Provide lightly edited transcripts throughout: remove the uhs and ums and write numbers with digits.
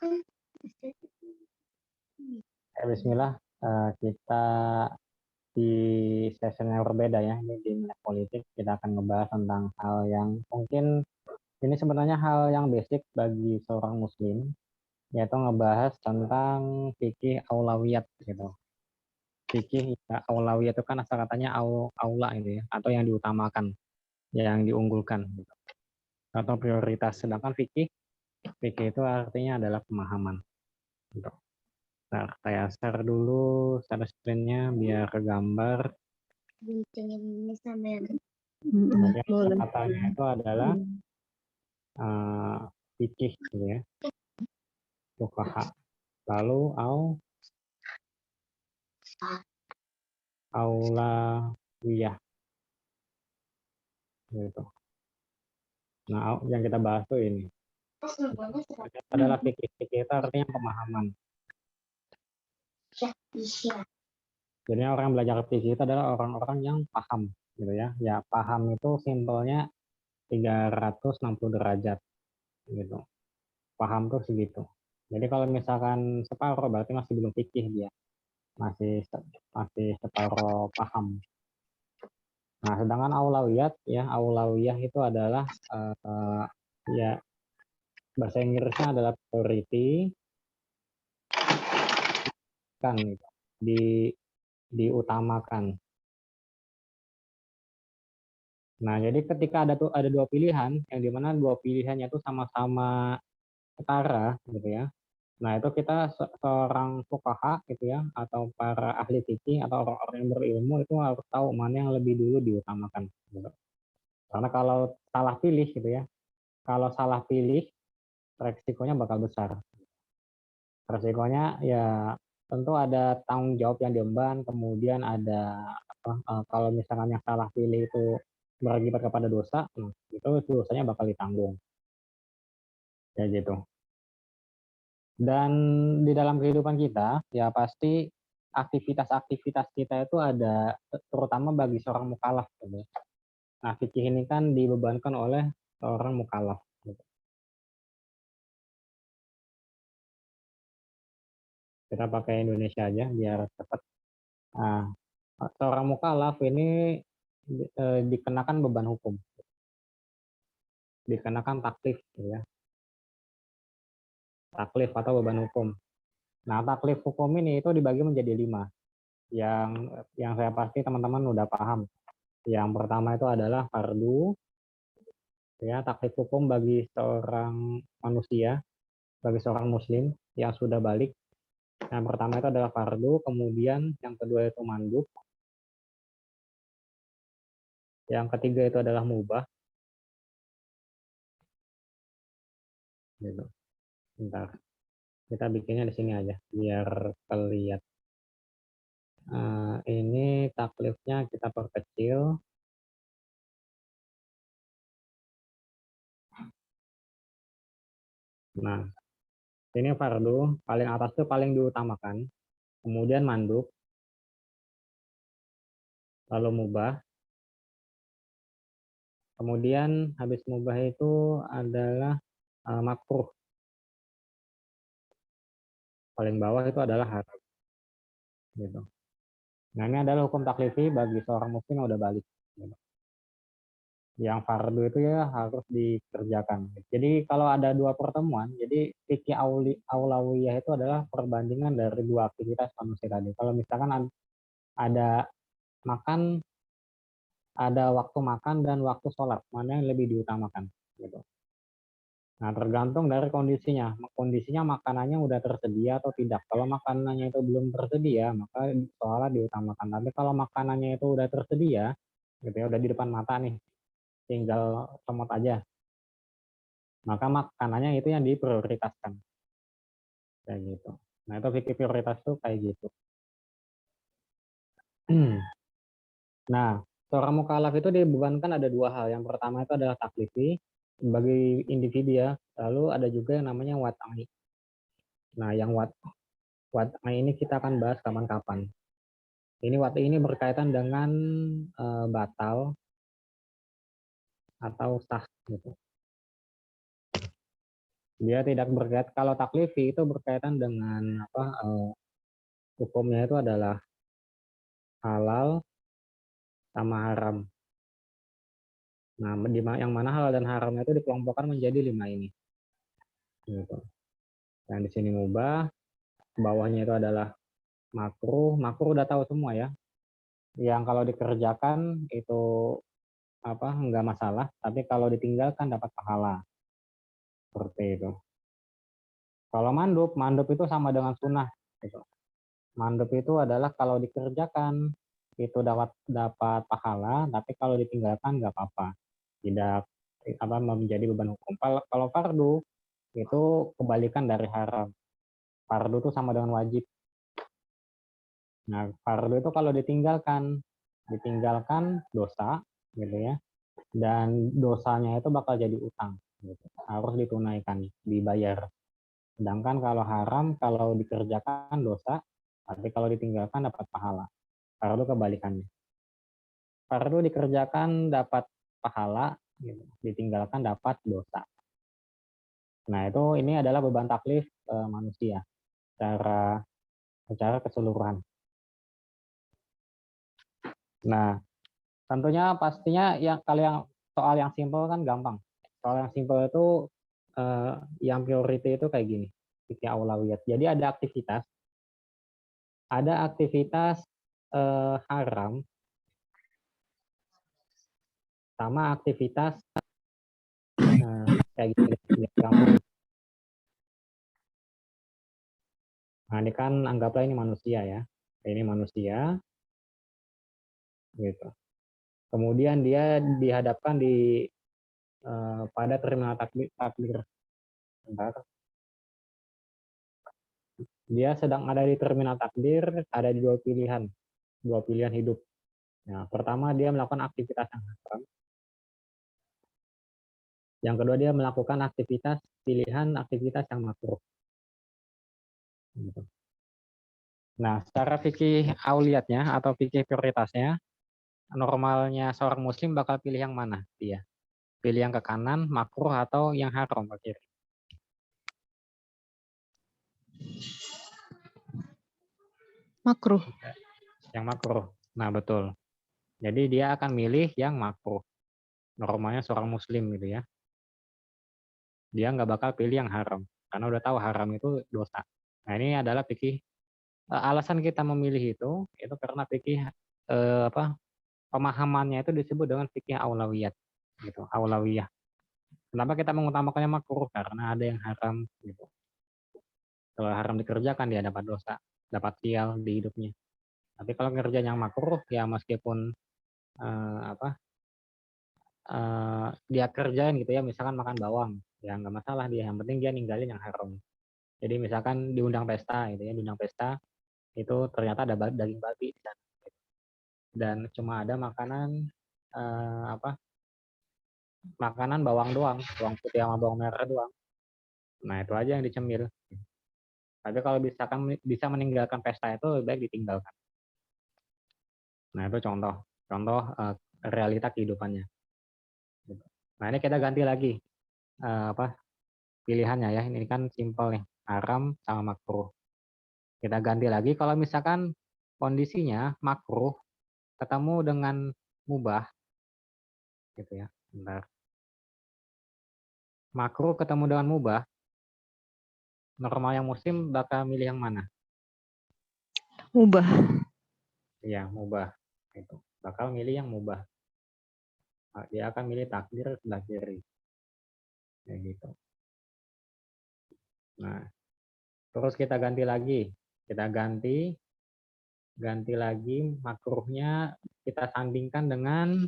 Ya, Bismillah, kita di session yang berbeda ya, ini di Minat Politik kita akan ngebahas tentang hal yang mungkin ini sebenarnya hal yang basic bagi seorang muslim, yaitu ngebahas tentang fikih aulawiyat gitu. Fikih ya, aulawiyat itu kan asal katanya aula gitu ya, atau yang diutamakan, yang diunggulkan gitu. Atau prioritas. Sedangkan fikih itu artinya adalah pemahaman gitu. Nah, saya share dulu share screen-nya biar kegambar. Kemudian katanya itu adalah fikih gitu ya, fuqaha. Lalu aulawiyah gitu. Nah, yang kita bahas tuh ini adalah fikih. Fikih itu artinya pemahaman. Jadi orang yang belajar fikih itu adalah orang-orang yang paham gitu ya. Ya, paham itu simpelnya 360 derajat gitu. Paham tuh segitu. Jadi kalau misalkan separuh berarti masih belum fikih dia. Masih separuh paham. Nah, sedangkan aulawiyah itu adalah ya bahasa Inggrisnya adalah priority kan gitu. Diutamakan. Nah, jadi ketika ada dua pilihan yang dimana dua pilihannya itu sama-sama setara gitu ya. Nah, itu kita seorang fuqaha gitu ya, atau para ahli fikih atau orang-orang yang berilmu itu harus tahu mana yang lebih dulu diutamakan gitu. Karena kalau salah pilih gitu ya, kalau salah pilih resikonya bakal besar. Resikonya ya tentu ada tanggung jawab yang diemban, kemudian ada kalau misalkan yang salah pilih itu berakibat kepada dosa, itu dosanya bakal ditanggung. Ya gitu. Dan di dalam kehidupan kita, ya pasti aktivitas-aktivitas kita itu ada, terutama bagi seorang mukallaf. Gitu. Nah, fikih ini kan dibebankan oleh seorang mukallaf. Gitu. Kita pakai Indonesia aja biar cepat. Nah, seorang mukallaf ini dikenakan beban hukum, dikenakan taklif, gitu ya. Taklif atau beban hukum. Nah, taklif hukum ini itu dibagi menjadi 5. Yang saya pasti teman-teman udah paham. Yang pertama itu adalah fardu, ya taklif hukum bagi seorang manusia, bagi seorang muslim yang sudah balik. Yang pertama itu adalah fardu, kemudian yang kedua itu mandub, yang ketiga itu adalah mubah. Gitu. Bentar, kita bikinnya di sini aja biar terlihat. Ini taklifnya kita perkecil. Nah, ini fardu, paling atas itu paling diutamakan, kemudian mandub, lalu mubah, kemudian habis mubah itu adalah makruh, paling bawah itu adalah haram. Gitu. Nah, ini adalah hukum taklifi bagi seorang muslim yang udah balik. Gitu. Yang fardu itu ya harus dikerjakan. Jadi kalau ada dua pertemuan, jadi fikih aulawiyah itu adalah perbandingan dari dua aktivitas manusia tadi. Kalau misalkan ada makan, ada waktu makan dan waktu sholat, mana yang lebih diutamakan? Gitu. Nah, tergantung dari kondisinya. Kondisinya makanannya udah tersedia atau tidak. Kalau makanannya itu belum tersedia, maka sholat diutamakan. Tapi kalau makanannya itu udah tersedia, gitu ya, udah di depan mata nih, tinggal comot aja. Maka makanannya itu yang diprioritaskan. Kayak gitu. Nah, itu fikih prioritas tuh kayak gitu. Nah, seorang mukallaf itu dibebankan ada dua hal. Yang pertama itu adalah taklifi bagi individu ya. Lalu ada juga yang namanya wat'i. Nah, yang wat'i ini kita akan bahas kapan-kapan. Ini wat'i ini berkaitan dengan batal atau sah gitu. Dia tidak berkaitan, kalau taklifi itu berkaitan dengan apa, hukumnya itu adalah halal sama haram. Nah, yang mana halal dan haramnya itu dikelompokkan menjadi 5 ini. Gitu. Yang di sini mubah, bawahnya itu adalah makruh. Makruh udah tahu semua ya. Yang kalau dikerjakan itu apa, enggak masalah, tapi kalau ditinggalkan dapat pahala. Seperti itu. Kalau mandub, mandub itu sama dengan sunnah. Gitu. Mandub itu adalah kalau dikerjakan itu dapat pahala, tapi kalau ditinggalkan nggak apa-apa, tidak apa menjadi beban hukum. Kalau fardu itu kebalikan dari haram. Fardu itu sama dengan wajib. Nah, fardu itu kalau ditinggalkan dosa, gitu ya, dan dosanya itu bakal jadi utang, gitu. Harus ditunaikan, dibayar. Sedangkan kalau haram, kalau dikerjakan dosa, tapi kalau ditinggalkan dapat pahala. Fardu kebalikannya. Fardu dikerjakan dapat pahala, gitu. Ditinggalkan dapat dosa. Nah, ini adalah beban taklif manusia secara keseluruhan. Nah, tentunya pastinya kalau yang soal yang simpel kan gampang. Soal yang simpel itu yang priority itu kayak gini, fikih aulawiyat. Jadi ada aktivitas haram sama aktivitas kayak gini gampang. Nah, ini kan anggaplah ini manusia ya. Ini manusia gitu. Kemudian dia dihadapkan pada terminal takdir. Bentar. Dia sedang ada di terminal takdir, ada di dua pilihan hidup. Nah, pertama dia melakukan aktivitas yang haram. Yang kedua dia melakukan aktivitas yang makruh. Gitu. Nah, secara fikih auliyatnya atau fikih prioritasnya, normalnya seorang muslim bakal pilih yang mana dia? Pilih yang ke kanan, makruh, atau yang haram ke kiri? Makruh. Yang makruh. Nah, betul. Jadi dia akan milih yang makruh. Normalnya seorang muslim gitu ya. Dia nggak bakal pilih yang haram. Karena udah tahu haram itu dosa. Nah, ini adalah fikih. Alasan kita memilih itu karena fikih pemahamannya itu disebut dengan fikih aulawiyat. Gitu, aulawiyah. Kenapa kita mengutamakannya makruh? Karena ada yang haram gitu. Kalau haram dikerjakan dia dapat dosa, dapat sial di hidupnya. Tapi kalau ngerjain yang makruh ya meskipun dia kerjain gitu ya, misalkan makan bawang, ya nggak masalah dia. Yang penting dia ninggalin yang haram. Jadi misalkan diundang pesta gitu ya, diundang pesta itu ternyata ada daging babi dan cuma ada makanan makanan bawang doang, bawang putih sama bawang merah doang. Nah itu aja yang dicemil. Tapi kalau bisa meninggalkan pesta itu lebih baik ditinggalkan. Nah itu contoh realita kehidupannya. Nah ini kita ganti lagi pilihannya ya. Ini kan simpel nih, haram sama makruh. Kita ganti lagi kalau misalkan kondisinya makruh ketemu dengan mubah, gitu ya. Bentar. Makruh ketemu dengan mubah, normal yang muslim bakal milih yang mana? Mubah. Iya, mubah. Itu. Bakal milih yang mubah. Dia akan milih takdir sebelah kiri. Kayak gitu. Nah, terus kita ganti lagi. Kita ganti lagi makruhnya kita sandingkan dengan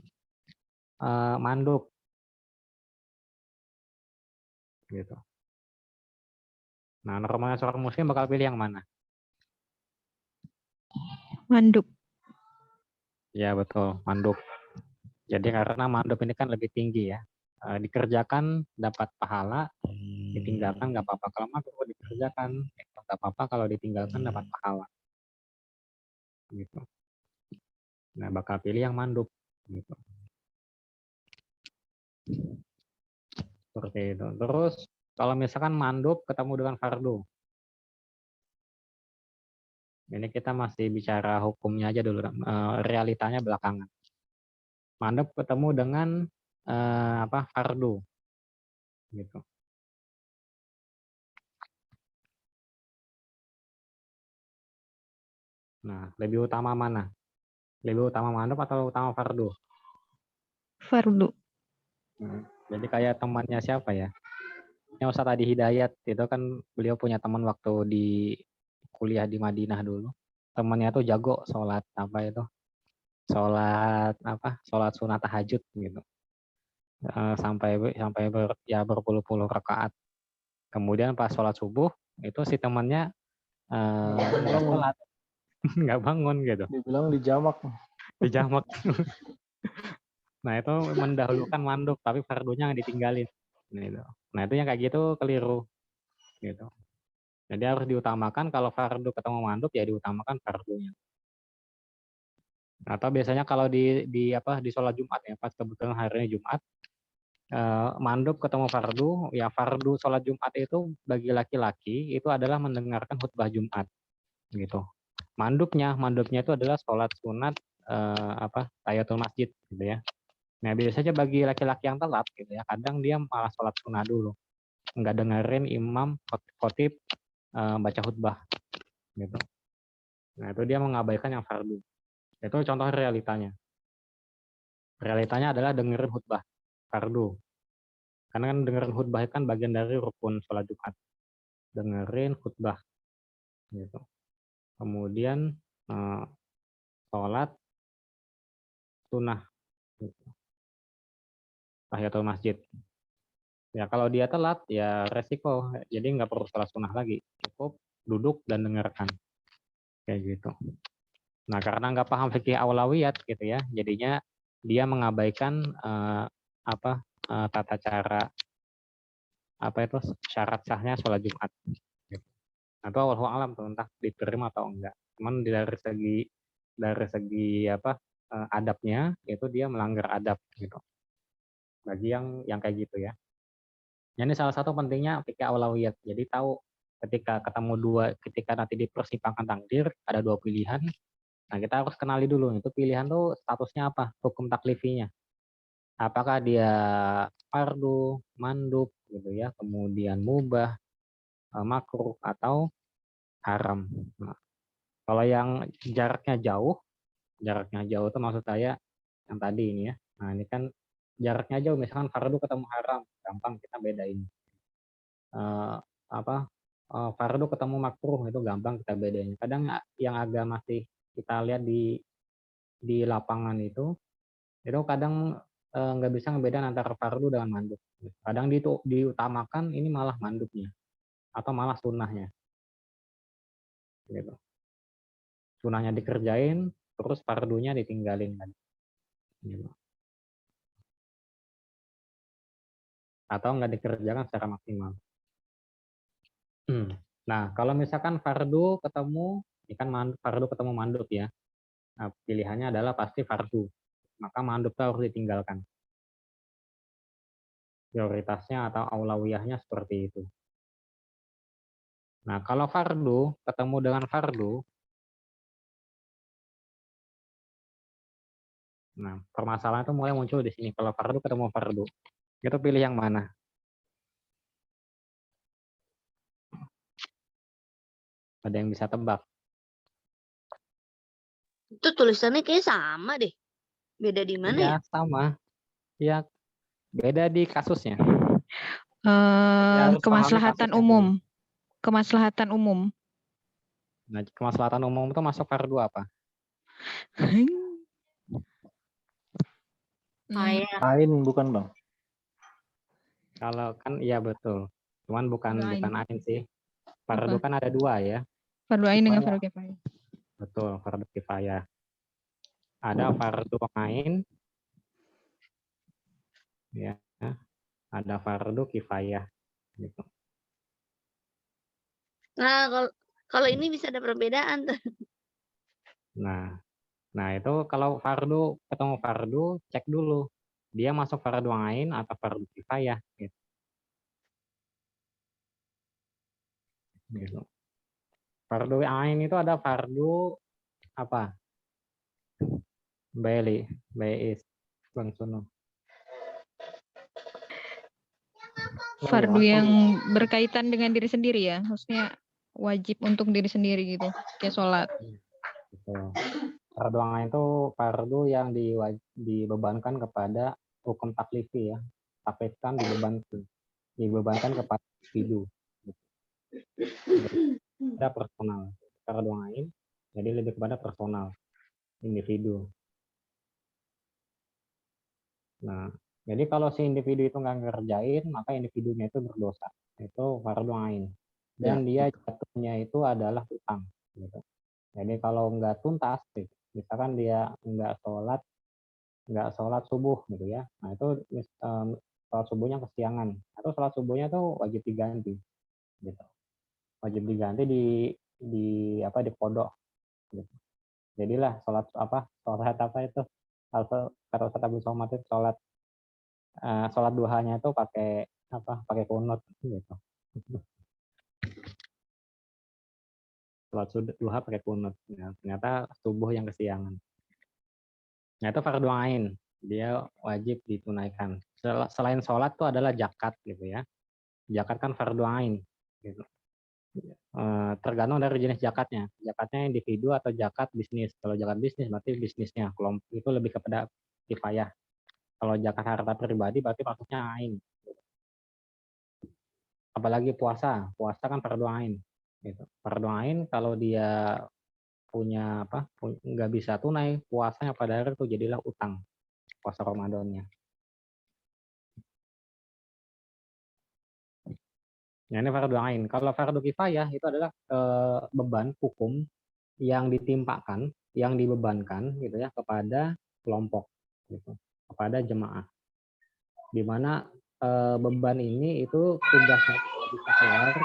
mandub. Gitu. Nah, normalnya seorang muslim bakal pilih yang mana? Mandub. Ya, betul, mandub. Jadi karena mandub ini kan lebih tinggi ya. Dikerjakan dapat pahala, ditinggalkan nggak apa-apa. Kalau makruh dikerjakan nggak apa-apa, kalau ditinggalkan dapat pahala. Gitu. Nah, bakal pilih yang mandub. Gitu. Seperti itu. Terus Kalau misalkan mandub ketemu dengan fardu. Ini kita masih bicara hukumnya aja dulu, realitanya belakangan. Mandub ketemu dengan fardu, gitu. Nah, lebih utama mana? Lebih utama mandub atau utama fardu? Fardu. Jadi kayak temannya siapa ya? Yang Ustadz Adi Hidayat itu kan beliau punya teman waktu di kuliah di Madinah dulu. Temannya tuh jago sholat sholat sunat tahajud gitu. Sampai berpuluh-puluh rakaat. Kemudian pas sholat subuh itu si temannya nggak sholat, nggak bangun gitu. Dibilang dijamak. Dijamak. Nah itu mendahulukan mandub tapi fardunya ditinggalin. Gitu. Nah itu yang kayak gitu keliru. Gitu. Jadi harus diutamakan kalau fardu ketemu mandub ya diutamakan fardunya. Atau biasanya kalau di sholat Jumat ya pas kebetulan harinya Jumat, mandub ketemu fardu, ya fardu sholat Jumat itu bagi laki-laki itu adalah mendengarkan khutbah Jumat, gitu. Mandubnya itu adalah sholat sunat tahiyatul masjid, gitu ya. Nah biasanya bagi laki-laki yang telat, gitu ya, kadang dia malah sholat sunat dulu, nggak dengerin imam khotib baca khutbah, gitu. Nah itu dia mengabaikan yang fardu. Itu contoh realitanya. Realitanya adalah dengerin khutbah fardu. Karena kan dengerin khutbah kan bagian dari rukun sholat Jumat. Dengerin khutbah gitu. Kemudian sholat sunnah gitu. Tahiyatul masjid. Ya kalau dia telat ya resiko. Jadi nggak perlu sholat sunnah lagi. Cukup duduk dan dengarkan. Kayak gitu. Nah karena nggak paham fikih aulawiyat gitu ya. Jadinya dia mengabaikan tata cara syarat sahnya sholat Jumat. Gitu. Atau wallahu alam tuh entah diterima atau enggak. Cuman dari segi adabnya itu dia melanggar adab gitu. Bagi yang kayak gitu ya. Ini salah satu pentingnya fikih aulawiyat. Jadi tahu ketika nanti di persimpangan takdir ada dua pilihan. Nah, kita harus kenali dulu itu pilihan tuh statusnya apa? Hukum taklifinya. Apakah dia fardu, mandub gitu ya, kemudian mubah, makruh atau haram. Nah, kalau yang jaraknya jauh itu maksud saya yang tadi ini ya. Nah ini kan jaraknya jauh, misalkan fardu ketemu haram, gampang kita bedain. Fardu ketemu makruh itu gampang kita bedain. Kadang yang agak masih kita lihat di lapangan itu kadang nggak bisa ngebedain antara fardu dengan mandub. Kadang diutamakan ini malah mandubnya atau malah sunnahnya. Gitu. Sunnahnya dikerjain, terus fardunya ditinggalin kan. Gitu. Atau nggak dikerjakan secara maksimal. Nah, kalau misalkan fardu ketemu, fardu ketemu mandub ya. Nah, pilihannya adalah pasti fardu. Maka mandub itu harus ditinggalkan. Prioritasnya atau aulawiyahnya seperti itu. Nah, kalau fardu ketemu dengan fardu, nah permasalahan itu mulai muncul di sini. Kalau fardu ketemu fardu, itu pilih yang mana? Ada yang bisa tebak? Itu tulisannya kayak sama deh. Beda di mana ya? Sama. Ya, beda di kasusnya. Kemaslahatan umum. Kemaslahatan umum. Nah, kemaslahatan umum itu masuk fardu apa? Ain bukan Bang? Kalau kan iya betul. Cuman bukan ain sih. Fardu kan ada dua ya. Fardu ain dengan fardu kifayah. Betul, fardu kifayah. Ada fardu ain, ya. Ada fardu kifayah. Gitu. Nah, kalau ini bisa ada perbedaan tuh. Nah itu kalau fardu ketemu fardu, cek dulu dia masuk fardu ain atau fardu kifayah. Gitu. gitu. Fardu ain itu ada fardu apa? Baiis, Bang Suno. Fardu yang berkaitan dengan diri sendiri ya, maksudnya wajib untuk diri sendiri gitu, kayak sholat. Gitu. Fardu ain itu fardu yang dibebankan kepada hukum taklifi ya. Taklif kan dibebankan kepada individu. Ada personal. Fardu ain jadi lebih kepada personal, individu. Nah, jadi kalau si individu itu nggak ngerjain, maka individunya itu berdosa. Itu fardu ain. Dan dia jatuhnya itu adalah utang. Gitu. Jadi kalau nggak tuntas, misalkan dia nggak sholat subuh gitu ya. Nah itu sholat subuhnya kesiangan. Atau sholat subuhnya tuh wajib diganti. Gitu. Wajib diganti di kodok. Gitu. Jadilah sholat apa itu? Kata Ustaz Abdul Somad itu sholat duhanya itu pakai kunut gitu. Sholat duha pakai kunut. Nah, ternyata subuh yang kesiangan. Nah itu fardu ain, dia wajib ditunaikan. Selain sholat itu adalah zakat gitu ya. Zakat kan fardu ain. Gitu. Tergantung dari jenis zakatnya. Zakatnya individu atau zakat bisnis. Kalau zakat bisnis berarti bisnisnya. Kelompok itu lebih kepada kifayah. Kalau zakat harta pribadi berarti maksudnya ain. Apalagi puasa kan fardu ain. Gitu. Fardu ain kalau dia punya nggak bisa tunai puasanya pada hari itu jadilah utang puasa Ramadannya. Nah, ini fardu ain. Kalau fardu kifayah itu adalah beban hukum yang ditimpakan, yang dibebankan gitu ya kepada kelompok gitu, kepada jemaah. Di mana beban ini itu tugasnya bisa kelar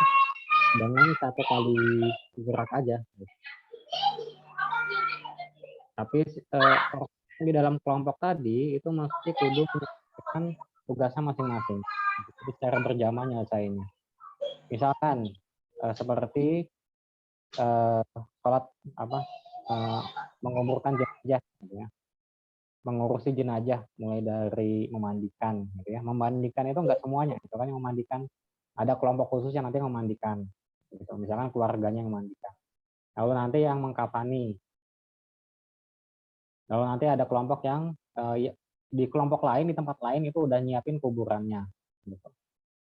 dengan satu kali gerak aja. Gitu. Tapi di dalam kelompok tadi itu mesti kudu menyelesaikan tugasnya masing-masing. Jadi secara berjamaah nyelesainnya. Misalkan seperti sholat menguburkan jenazah, gitu ya. Mengurusi jenazah mulai dari memandikan, gitu ya. Memandikan itu enggak semuanya, gitu kan yang memandikan ada kelompok khusus yang nanti memandikan, gitu. Misalkan keluarganya yang memandikan. Lalu nanti yang mengkafani. Lalu nanti ada kelompok yang di kelompok lain di tempat lain itu udah nyiapin kuburannya, gitu.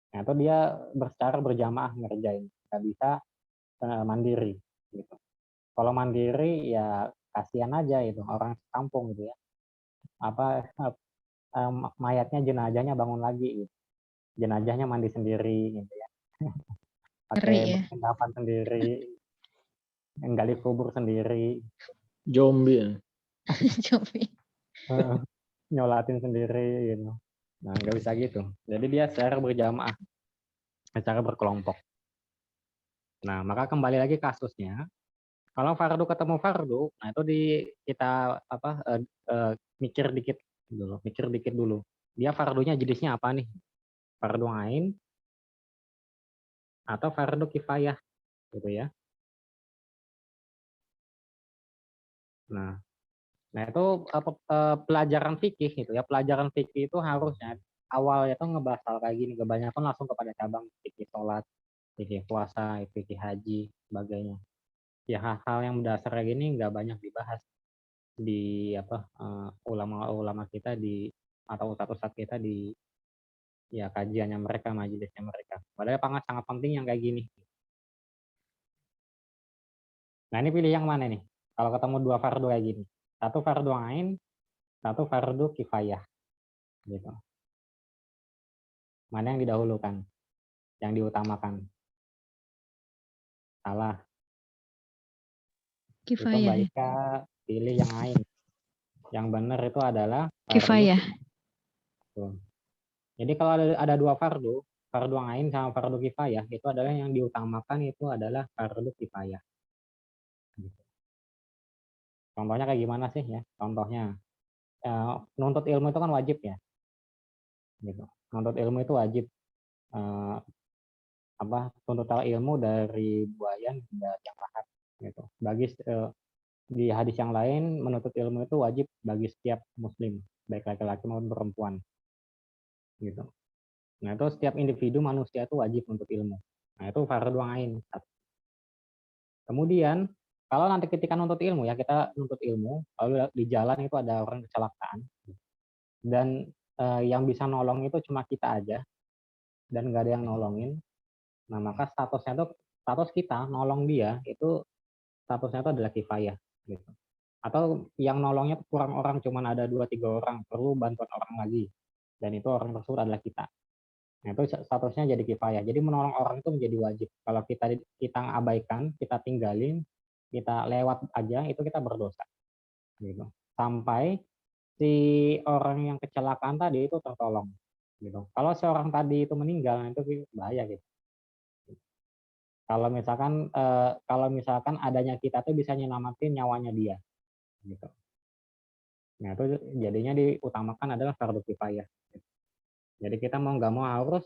Nah itu dia secara berjamaah ngerjain, nggak bisa mandiri, gitu. Kalau mandiri ya kasihan aja itu orang kampung gitu ya. Mayatnya jenazahnya bangun lagi gitu. Jenazahnya mandi sendiri gitu ya. Pakai perlengkapan sendiri. Gali kubur sendiri. Zombie ya. Zombie. Nyolatin sendiri gitu. Nah, nggak bisa gitu. Jadi dia secara berjamaah, secara berkelompok. Nah, maka kembali lagi kasusnya. Kalau fardu ketemu fardu, nah itu kita mikir dikit dulu. Dia fardunya jenisnya apa nih? Fardu ain atau fardu kifayah, gitu ya. Nah itu pelajaran fikih gitu ya. Pelajaran fikih itu harusnya awalnya tuh ngebahas hal kayak gini, kebanyakan langsung kepada cabang fikih sholat, fikih puasa, fikih haji, sebagainya. Ya hal-hal yang mendasar kayak gini nggak banyak dibahas di ulama-ulama kita atau ustadz-ustadz kita di ya kajiannya mereka, majelisnya mereka. Padahal sangat penting yang kayak gini. Nah ini pilih yang mana nih? Kalau ketemu dua fardu kayak gini, satu fardu ain, satu fardu kifayah, gitu. Mana yang didahulukan, yang diutamakan? Salah. Kifayah. Itu baiknya pilih yang ain. Yang benar itu adalah kifayah. Jadi kalau ada dua fardu ain sama fardu kifayah, itu adalah yang diutamakan itu adalah fardu kifayah. Gitu. Contohnya kayak gimana sih ya? Contohnya, menuntut ilmu itu kan wajib ya. Gitu. Menuntut ilmu itu wajib. tuntutan ilmu dari buayan hingga yang lahat gitu. Di hadis yang lain menuntut ilmu itu wajib bagi setiap muslim, baik laki-laki maupun perempuan gitu. Nah, itu setiap individu manusia itu wajib untuk ilmu. Nah, itu fardhu ain. Kemudian kalau nanti ketika nuntut ilmu ya, kita nuntut ilmu, lalu di jalan itu ada orang kecelakaan dan yang bisa nolong itu cuma kita aja dan nggak ada yang nolongin. Nah, maka status kita nolong dia itu statusnya itu adalah kifayah gitu. Atau yang nolongnya kurang orang, cuman ada 2-3 orang, perlu bantuan orang lagi. Dan itu orang tersebut adalah kita. Nah, itu statusnya jadi kifayah. Jadi menolong orang itu menjadi wajib. Kalau kita abaikan, kita tinggalin, kita lewat aja, itu kita berdosa. Gitu. Sampai si orang yang kecelakaan tadi itu tertolong. Gitu. Kalau seorang tadi itu meninggal, itu bahaya gitu. Kalau misalkan adanya kita tuh bisa nyelamatin nyawanya dia. Gitu. Nah, itu jadinya diutamakan adalah fardu kifayah. Jadi kita mau nggak mau harus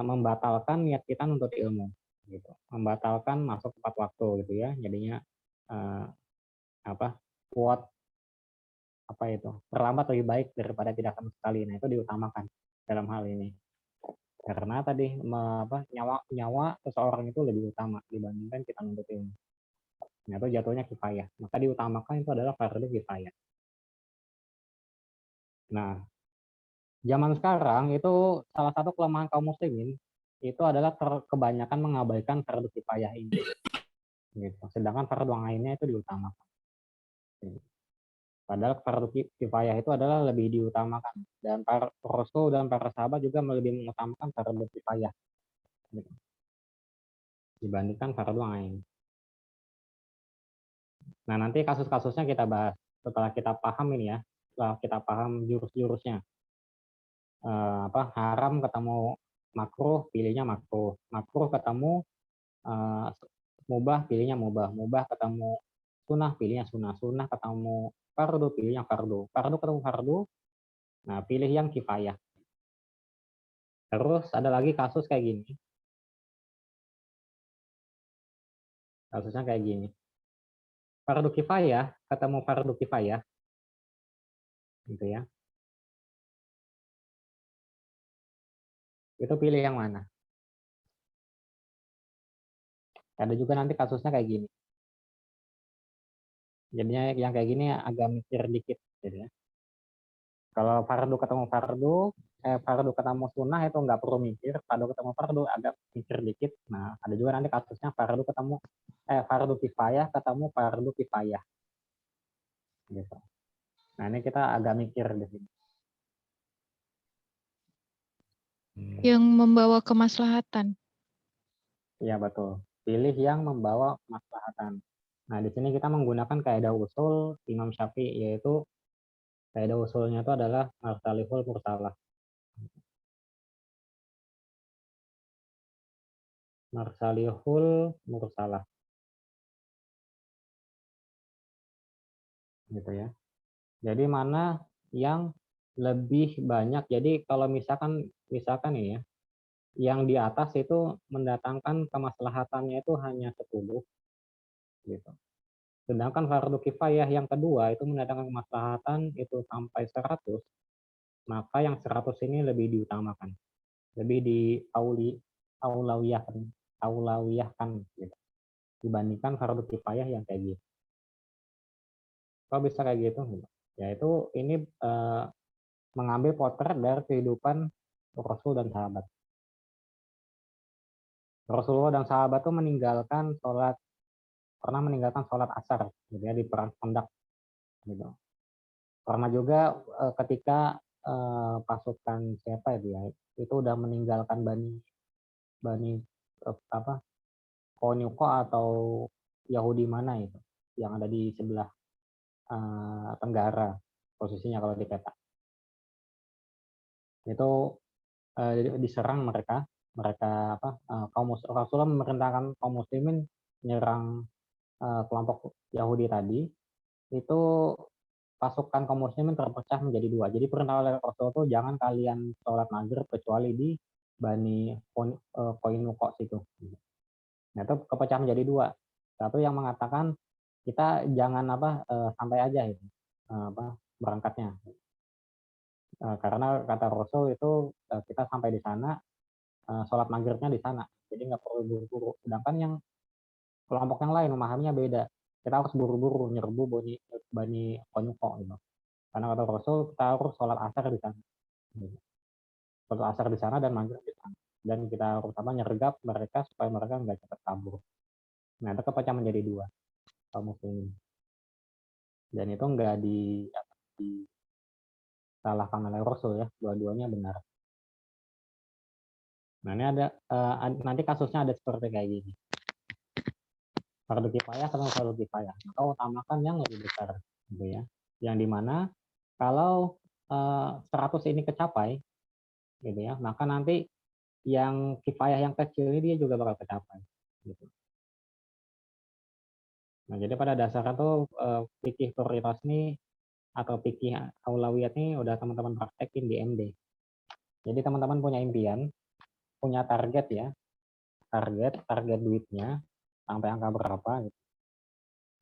membatalkan niat kita untuk ilmu, gitu. Membatalkan masuk tepat waktu, gitu ya. Jadinya quote terlambat lebih baik daripada tidak sama sekali. Nah, itu diutamakan dalam hal ini. Karena tadi nyawa seseorang itu lebih utama dibandingkan kita menuntut ilmu. Nah, itu jatuhnya kifayah. Maka diutamakan itu adalah fardu kifayah. Nah, zaman sekarang itu salah satu kelemahan kaum muslimin itu adalah kebanyakan mengabaikan fardu kifayah ini. Gitu. Sedangkan fardu ainnya itu diutamakan. Padahal fardu kifayah itu adalah lebih diutamakan. Dan para Rasul dan para sahabat juga lebih mengutamakan fardu kifayah. Gitu. Dibandingkan fardu ain. Nah, nanti kasus-kasusnya kita bahas setelah kita paham ini ya, setelah kita paham jurus-jurusnya. Haram ketemu makruh, pilihnya makruh. Makruh ketemu mubah, pilihnya mubah. Mubah ketemu sunnah, pilihnya sunnah. Sunnah ketemu fardu, pilihnya fardu. Fardu ketemu fardu, nah pilih yang kifayah. Terus ada lagi kasus kayak gini. Kasusnya kayak gini. Fardu kifayah ketemu fardu kifayah, gitu ya. Itu pilih yang mana? Ada juga nanti kasusnya kayak gini. Jadinya yang kayak gini agak mikir dikit, gitu ya. Kalau fardu ketemu fardu ketemu sunnah itu nggak perlu mikir, fardu ketemu fardu agak mikir dikit. Nah, ada juga nanti kasusnya fardu kifayah ketemu fardu kifayah. Gitu. Nah, ini kita agak mikir di sini. Yang membawa kemaslahatan. Iya, betul. Pilih yang membawa kemaslahatan. Nah, di sini kita menggunakan kaidah usul Imam Syafi'i, yaitu kaidah usulnya itu adalah marsalihul mursalah. Marsalihul mursalah. Gitu ya. Jadi mana yang lebih banyak. Jadi kalau misalkan ini ya, yang di atas itu mendatangkan kemaslahatannya itu hanya 10 gitu. Sedangkan fardu kifayah yang kedua itu mendatangkan kemaslahatan itu sampai 100, maka yang 100 ini lebih diutamakan. Lebih aulawiyahkan gitu. Dibandingkan fardu kifayah yang kayak gitu. Kok bisa kayak gitu? Yaitu ini mengambil potret dari kehidupan Rasul dan sahabat. Rasulullah dan sahabat itu pernah meninggalkan sholat asar gitu ya, di perang Khandaq gitu. Pernah juga ketika pasukan siapa itu udah meninggalkan Bani Qonyuqa atau Yahudi mana itu yang ada di sebelah tenggara posisinya kalau di peta. Itu diserang mereka Rasulullah memerintahkan kaum muslimin menyerang kelompok Yahudi tadi. Itu pasukan kaum muslimin terpecah menjadi 2. Jadi perintah oleh Rasulullah itu jangan kalian sholat maghrib kecuali di Bani Koinukok situ. Nah, itu kepecah menjadi dua. Satu yang mengatakan kita jangan santai aja itu berangkatnya. Karena kata Rasul itu kita sampai di sana sholat maghribnya di sana. Jadi nggak perlu buru-buru. Sedangkan yang kelompok yang lain memahaminya beda. Kita harus buru-buru nyerbu Bani Koinukok gitu. Karena kata Rasul kita harus sholat asar di sana. Sholat asar di sana dan maghrib di sana. Dan kita harus nyergap mereka supaya mereka nggak cepat kabur. Nah, itu kepecah menjadi dua kaum muslimin. Dan itu nggak disalahkan oleh Rasul ya, dua-duanya benar. Nah, ini ada nanti kasusnya ada seperti kayak gini. Fardu kifayah atau fardu kifayah. Maka utamakan yang lebih besar, gitu ya. Yang dimana kalau 100 ini kecapai, gitu ya, maka nanti yang kifayah yang kecil ini dia juga bakal kecapai. Gitu. Nah, jadi pada dasarnya tuh fikih prioritas ini atau fikih aulawiyat ini udah teman-teman praktekin di MD. Jadi teman-teman punya impian, punya target ya, target duitnya sampai angka berapa gitu.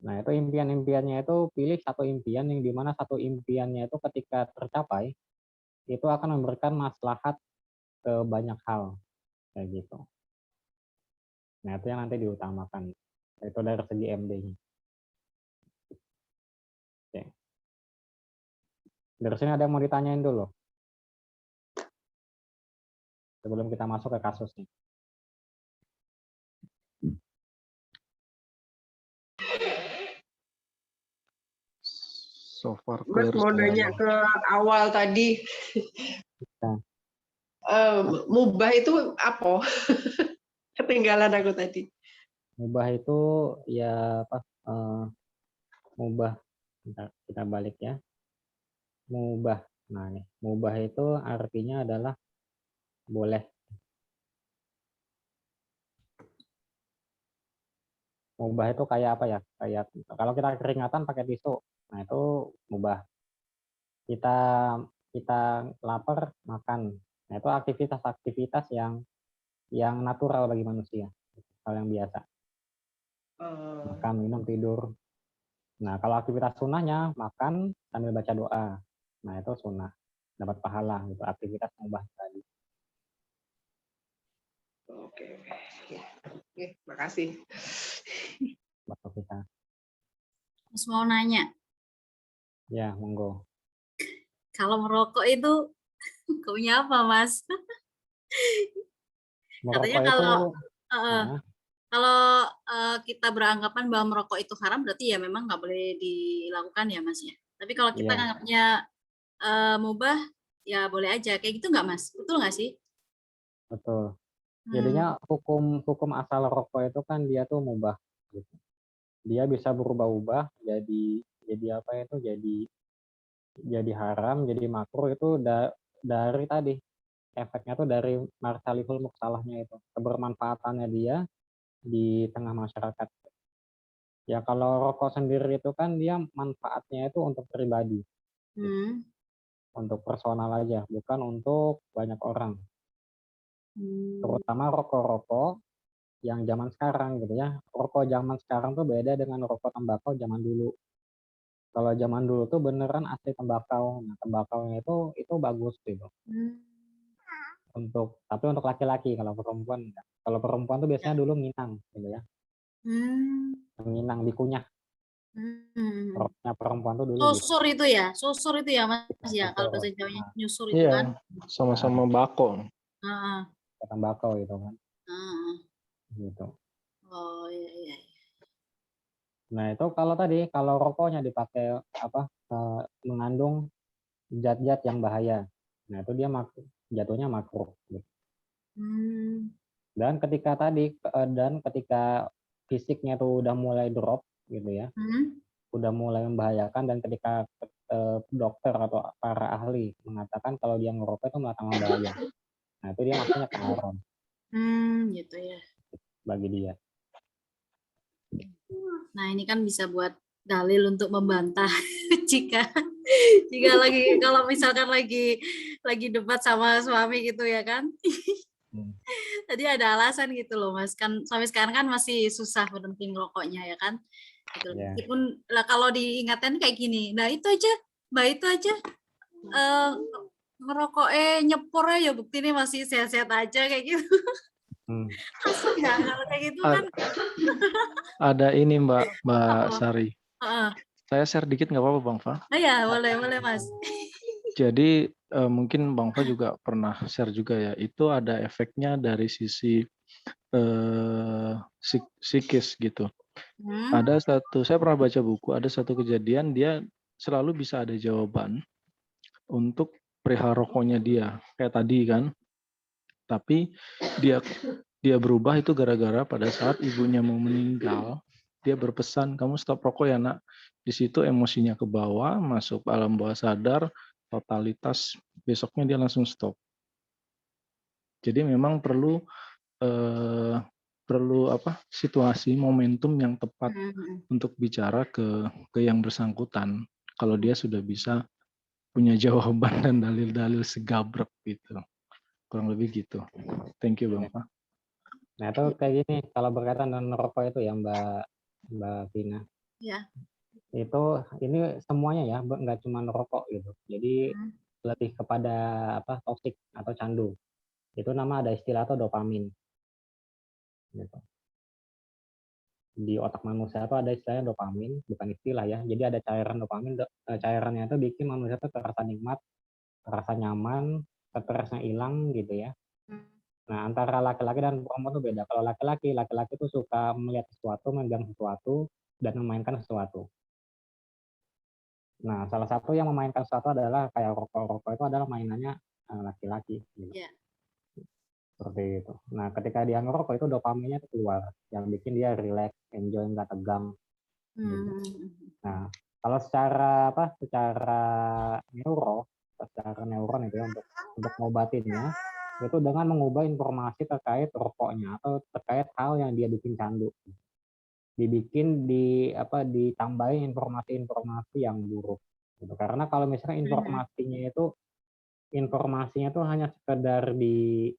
Nah, itu impiannya itu pilih satu impian yang dimana satu impiannya itu ketika tercapai itu akan memberikan maslahat ke banyak hal kayak gitu. Nah, itu yang nanti diutamakan. Itu dari segi MD-nya. Oke. Dari sini ada yang mau ditanyain dulu sebelum kita masuk ke kasusnya. So far Mas clear. mau nanya ke awal tadi. Nah. Mubah itu apa? Ketinggalan aku tadi. Mubah itu ya mubah. Bentar, kita balik ya. Mubah. Nah, nih, mubah itu artinya adalah boleh. Mubah itu kayak apa ya? Kayak kalau kita keringatan pakai tisu. Nah, itu mubah. Kita lapar makan. Nah, itu aktivitas yang natural bagi manusia. Hal yang biasa. Makan, minum, tidur. Nah, kalau aktivitas sunnahnya makan sambil baca doa. Nah, itu sunnah. Dapat pahala gitu, aktivitas mubah tadi. Oke. Makasih. Waktu kita. Mas mau nanya, Ya, monggo. kalau merokok itu hukumnya apa, Mas? Katanya Merokok kalau kita beranggapan bahwa merokok itu haram, berarti ya memang nggak boleh dilakukan ya, Mas ya. Tapi kalau kita nganggapnya mubah, ya boleh aja. Kayak gitu nggak, Mas? Betul nggak sih? betul. Jadinya hukum asal rokok itu kan dia tuh mubah. Gitu. Dia bisa berubah-ubah jadi apa itu? Jadi haram, jadi makruh itu dari tadi efeknya tuh dari marsalihul muksalahnya itu, kebermanfaatannya dia di tengah masyarakat. Ya kalau rokok sendiri itu kan dia manfaatnya itu untuk pribadi, untuk personal aja, bukan untuk banyak orang. Terutama rokok-rokok yang zaman sekarang gitu ya. Rokok zaman sekarang tuh beda dengan rokok tembakau zaman dulu. Kalau zaman dulu tuh beneran asli tembakau. Nah, tembakaunya itu bagus gitu. Tapi untuk laki-laki, kalau perempuan enggak. Kalau perempuan tuh biasanya dulu nginang gitu ya. Nginang dikunyah. Rokoknya perempuan tuh dulu gitu. Susur itu ya, Mas ya. Kalau bahasa Jawanya nyusur itu kan. Sama-sama bako. Tembakau itu kan. Gitu. Oh iya. Nah, itu kalau rokoknya dipakai mengandung zat-zat yang bahaya. Nah, itu dia jatuhnya makruh gitu. Dan ketika fisiknya tuh udah mulai drop gitu ya. Udah mulai membahayakan dan ketika dokter atau para ahli mengatakan kalau dia ngerokok itu malah tambah bahaya. Nah, itu dia maksudnya haram. Gitu ya. Bagi dia. Nah, ini kan bisa buat dalil untuk membantah jika kalau misalkan lagi debat sama suami gitu ya kan. Tadi ada alasan gitu loh Mas, kan sampai sekarang kan masih susah berhenti ngerokoknya ya kan. Gitu. Iya. Meskipun lah kalau diingatkan kayak gini, nah itu aja, Mbak itu aja ngerokok nyepor ya bukti ini masih sehat-sehat aja kayak gitu. Langsung ya kalau kayak gitu kan. Ada ini Mbak Apa? Sari. Saya share dikit nggak apa-apa Bang Fa? Ya boleh Mas. Jadi mungkin Bang Fa juga pernah share juga ya, itu ada efeknya dari sisi psikis gitu. Ada satu, saya pernah baca buku, ada satu kejadian dia selalu bisa ada jawaban untuk perihal rokoknya dia, kayak tadi kan. Tapi dia berubah itu gara-gara pada saat ibunya mau meninggal, dia berpesan, kamu stop rokok ya nak. Di situ emosinya ke bawah, masuk alam bawah sadar, totalitas, besoknya dia langsung stop. Jadi memang perlu situasi, momentum yang tepat untuk bicara ke yang bersangkutan. Kalau dia sudah bisa punya jawaban dan dalil-dalil segabrek gitu. Kurang lebih gitu. Thank you Bang Fa. Nah itu kayak gini, kalau berkaitan dengan rokok itu ya Mbak Vina. Ya. Itu ini semuanya ya, nggak cuma rokok gitu. Jadi lebih kepada toksik atau candu. Itu ada istilah atau dopamin. Gitu. Di otak manusia itu ada istilahnya dopamin, bukan istilah ya. Jadi ada cairan dopamin, cairannya itu bikin manusia itu terasa nikmat, terasa nyaman, stresnya hilang gitu ya. Nah, antara laki-laki dan perempuan itu beda. Kalau laki-laki itu suka melihat sesuatu, memegang sesuatu, dan memainkan sesuatu. Nah, salah satu yang memainkan sesuatu adalah kayak rokok itu adalah mainannya laki-laki. Gitu. Yeah. Seperti itu. Nah, ketika dia ngerokok itu dopaminnya keluar, yang bikin dia relax, enjoy, nggak tegang. Gitu. Nah, kalau secara neuron itu ya untuk ngobatinnya itu dengan mengubah informasi terkait rokoknya atau terkait hal yang dia bikin candu. Ditambahin informasi-informasi yang buruk. Gitu. Karena kalau misalnya informasinya itu hanya sekedar di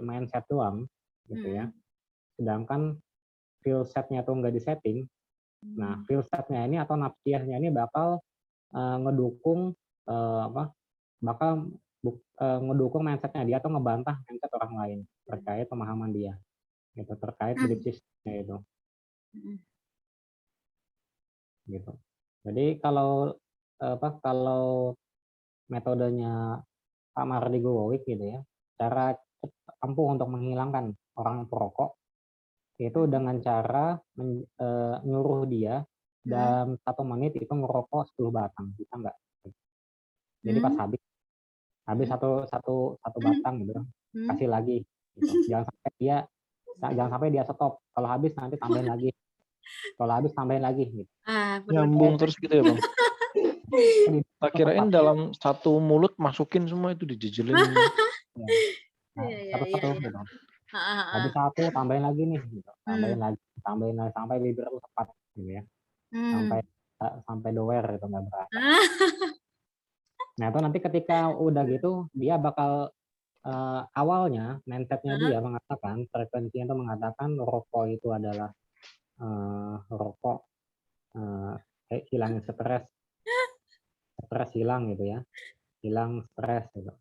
mindset doang, gitu ya. Sedangkan feel set-nya tuh nggak disetting. Nah, feel set-nya ini atau nafsiyahnya ini bakal ngedukung ngedukung mindset-nya dia atau ngebantah mindset orang lain terkait pemahaman dia, gitu, terkait belief system-nya itu. Gitu. Jadi kalau metodenya Pak Mardi Gowowic gitu ya, cara ampuh untuk menghilangkan orang perokok itu dengan cara nyuruh dia dalam 1 menit itu ngerokok 10 batang, bisa nggak? Jadi pas habis satu batang gitu, kasih lagi. Gitu. Jangan sampai dia stop. Kalau habis nanti tambahin lagi. Kalau habis tambahin lagi. Gitu. Nyambung terus gitu ya Bang. Tak kirain dalam satu mulut masukin semua itu dijejelin. Satu-satu gitu. Habis satu tambahin lagi nih, gitu. Tambahin lagi sampai bibir tuh tepat gitu ya. Sampai doer itu nggak berasa. Nah itu nanti ketika udah gitu dia bakal awalnya mindsetnya dia mengatakan, frekuensinya itu mengatakan rokok itu adalah rokok hilangin stres hilang gitu ya, hilang stres gitu.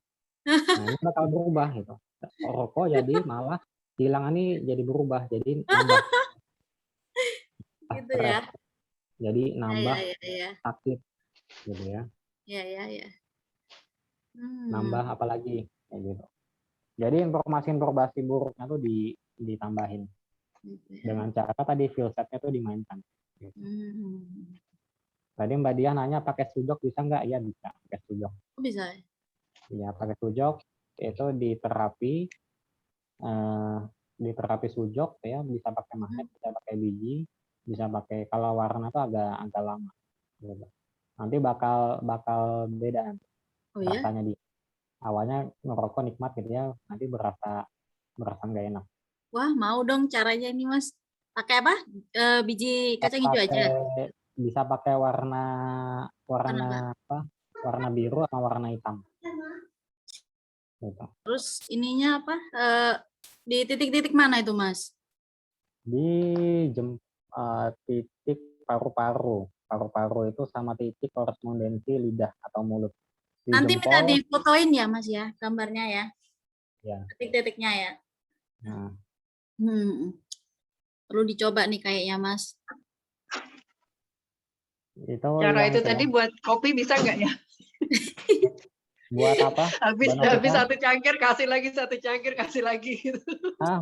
Nah ini bakal berubah gitu, rokok jadi malah hilang ini jadi berubah jadi nambah gitu stres, ya. jadi nambah sakit gitu ya. Iya. Nambah apalagi kayak gitu. Jadi informasi buruknya tuh ditambahin dengan cara tadi feel set-nya tuh dimainkan. Gitu. Tadi Mbak Dia nanya pakai sujok bisa nggak? Ya bisa pakai sujok. Bisa. Ya pakai sujok itu diterapi sujok ya, bisa pakai magnet, bisa pakai biji, bisa pakai, kalau warna tuh agak lama. Gitu. Nanti bakal beda rasanya dia. Awalnya ngerokok nikmat gitu ya, nanti berasa nggak enak. Wah, mau dong caranya ini Mas. Pakai apa? Biji kacang hijau aja. Bisa pakai warna biru atau warna hitam. Gitu. Terus ininya apa? Di titik-titik mana itu, Mas? Di titik paru-paru. Paru-paru itu sama titik korespondensi lidah atau mulut. Di Nanti minta jempol, difotoin ya, Mas ya, gambarnya ya. ya. Titik-titiknya ya. Nah, Perlu dicoba nih kayaknya, Mas. itu Cara yang itu tadi buat kopi bisa nggak ya? buat apa? Habis Mbak Novita? satu cangkir kasih lagi, satu cangkir kasih lagi gitu.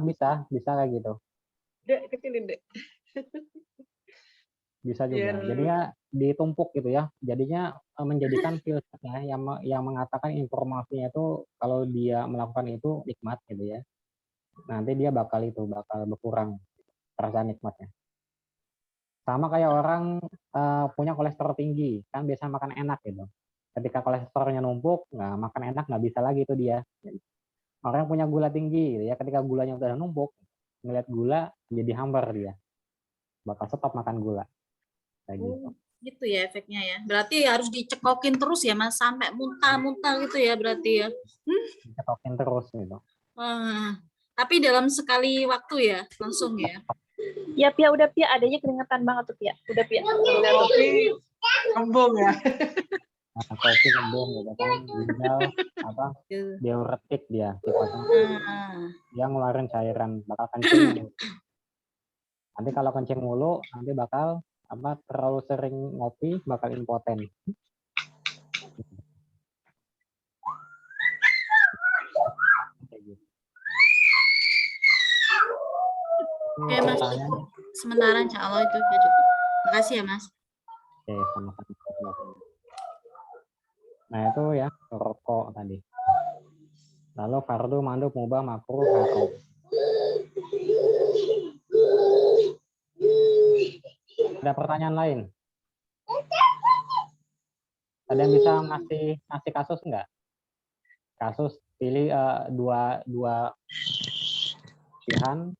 Bisa kayak gitu. Dek, kecilin, Dek. Bisa juga. Biar Jadinya ditumpuk gitu ya. Jadinya menjadikan filternya yang mengatakan informasinya itu kalau dia melakukan itu nikmat gitu ya. Nanti dia bakal berkurang perasaan nikmatnya. Sama kayak orang punya kolesterol tinggi, kan biasa makan enak gitu. Ketika kolesterolnya numpuk, makan enak nggak bisa lagi itu dia. Orang yang punya gula tinggi gitu ya, ketika gulanya udah numpuk, ngeliat gula jadi hambar dia. Bakal stop makan gula. Kayak gitu. Gitu ya efeknya ya. Berarti harus dicekokin terus ya, Mas, sampai muntah-muntah gitu ya berarti ya. Diketokin terus gitu. Tapi dalam sekali waktu ya, langsung ya. Ya Pia, udah Pia, adanya keringetan banget tuh Pia. Udah Pia. udah kopi kembung ya. Nah, kopi kembung gitu kan, ginjal diuretik dia, dia ngeluarin cairan, bakal kencing. Nanti kalau kencing mulu, nanti bakal terlalu sering ngopi, bakal impoten. Oke, Mas, cukup. Sementara insya Allah itu ya cukup. Makasih ya, Mas. Oke, sama-sama. Nah, itu ya, rokok tadi. Lalu fardu, mandub, mubah, makruh, haram. Ada pertanyaan lain? Ada yang bisa ngasih kasus enggak? Kasus pilih dua pilihan,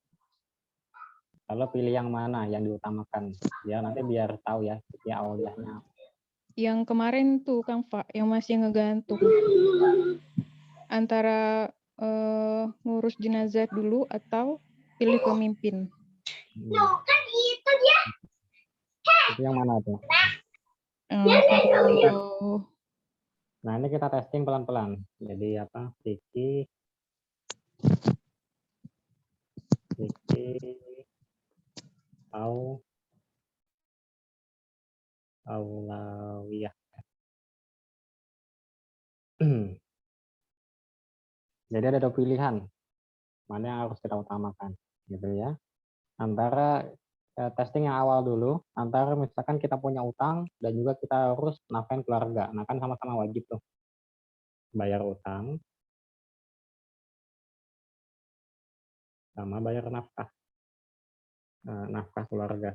lalu pilih yang mana yang diutamakan. Ya nanti biar tahu ya audahnya. Yang kemarin tuh Kang Pak, yang masih ngegantung. Antara ngurus jenazah dulu atau pilih pemimpin. Itu yang mana tuh? Nah, ini kita testing pelan-pelan. Jadi Vicky Aulawiyah. Jadi ada dua pilihan. Mana yang harus kita utamakan, gitu ya. Antara testing yang awal dulu, antara misalkan kita punya utang dan juga kita harus nafkahin keluarga. Nah, kan sama-sama wajib tuh. Bayar utang sama bayar nafkah. Nafkah keluarga.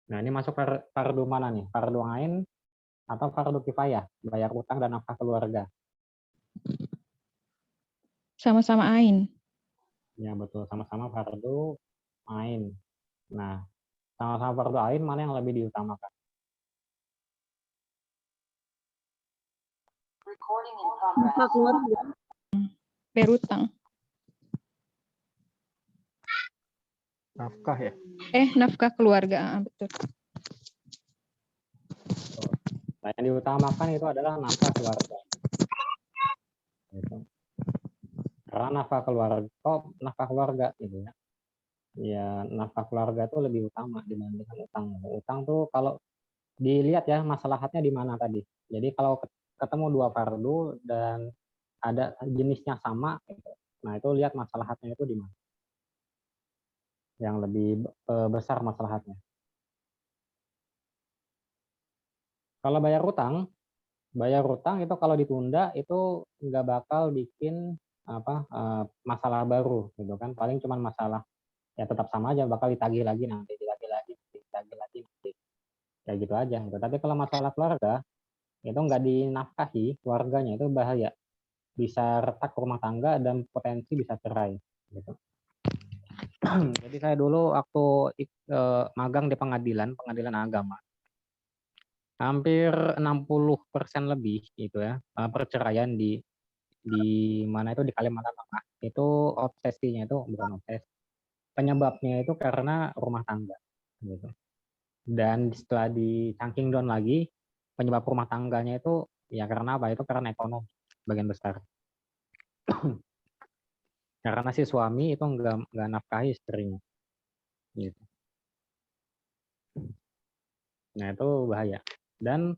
Nah, ini masuk fardu mana nih? Fardu ain atau fardu kifayah? Bayar utang dan nafkah keluarga. Sama-sama ain. Ya, betul. Sama-sama fardu ain. Nah, sama-sama fardu ain mana yang lebih diutamakan? Berutang. Nafkah ya? Nafkah keluarga, betul. Nah, yang diutamakan itu adalah nafkah keluarga. Gitu. Karena nafkah keluarga gitu ya. Ya, nafkah keluarga itu lebih utama dibandingkan utang. Utang tuh kalau dilihat ya masalahnya di mana tadi. Jadi kalau ketemu dua fardu dan ada jenisnya sama, gitu. Nah itu lihat masalahnya itu di mana. Yang lebih besar masalahnya. Kalau bayar utang itu kalau ditunda itu nggak bakal bikin masalah baru gitu kan. Paling cuma masalah ya tetap sama aja, bakal ditagih lagi nanti kayak gitu aja gitu. Tapi kalau masalah keluarga itu nggak dinafkahi, keluarganya itu bahaya, bisa retak rumah tangga dan potensi bisa cerai gitu. Jadi saya dulu waktu magang di pengadilan agama Hampir 60% lebih itu ya, perceraian di mana itu, di Kalimantan Tengah, itu obsesinya itu bukan obsesi, penyebabnya itu karena rumah tangga, gitu. Dan setelah di-chunking down lagi, penyebab rumah tangganya itu ya karena apa, itu karena ekonomi sebagian besar. Karena si suami itu nggak nafkahi istrinya, gitu. Nah itu bahaya. Dan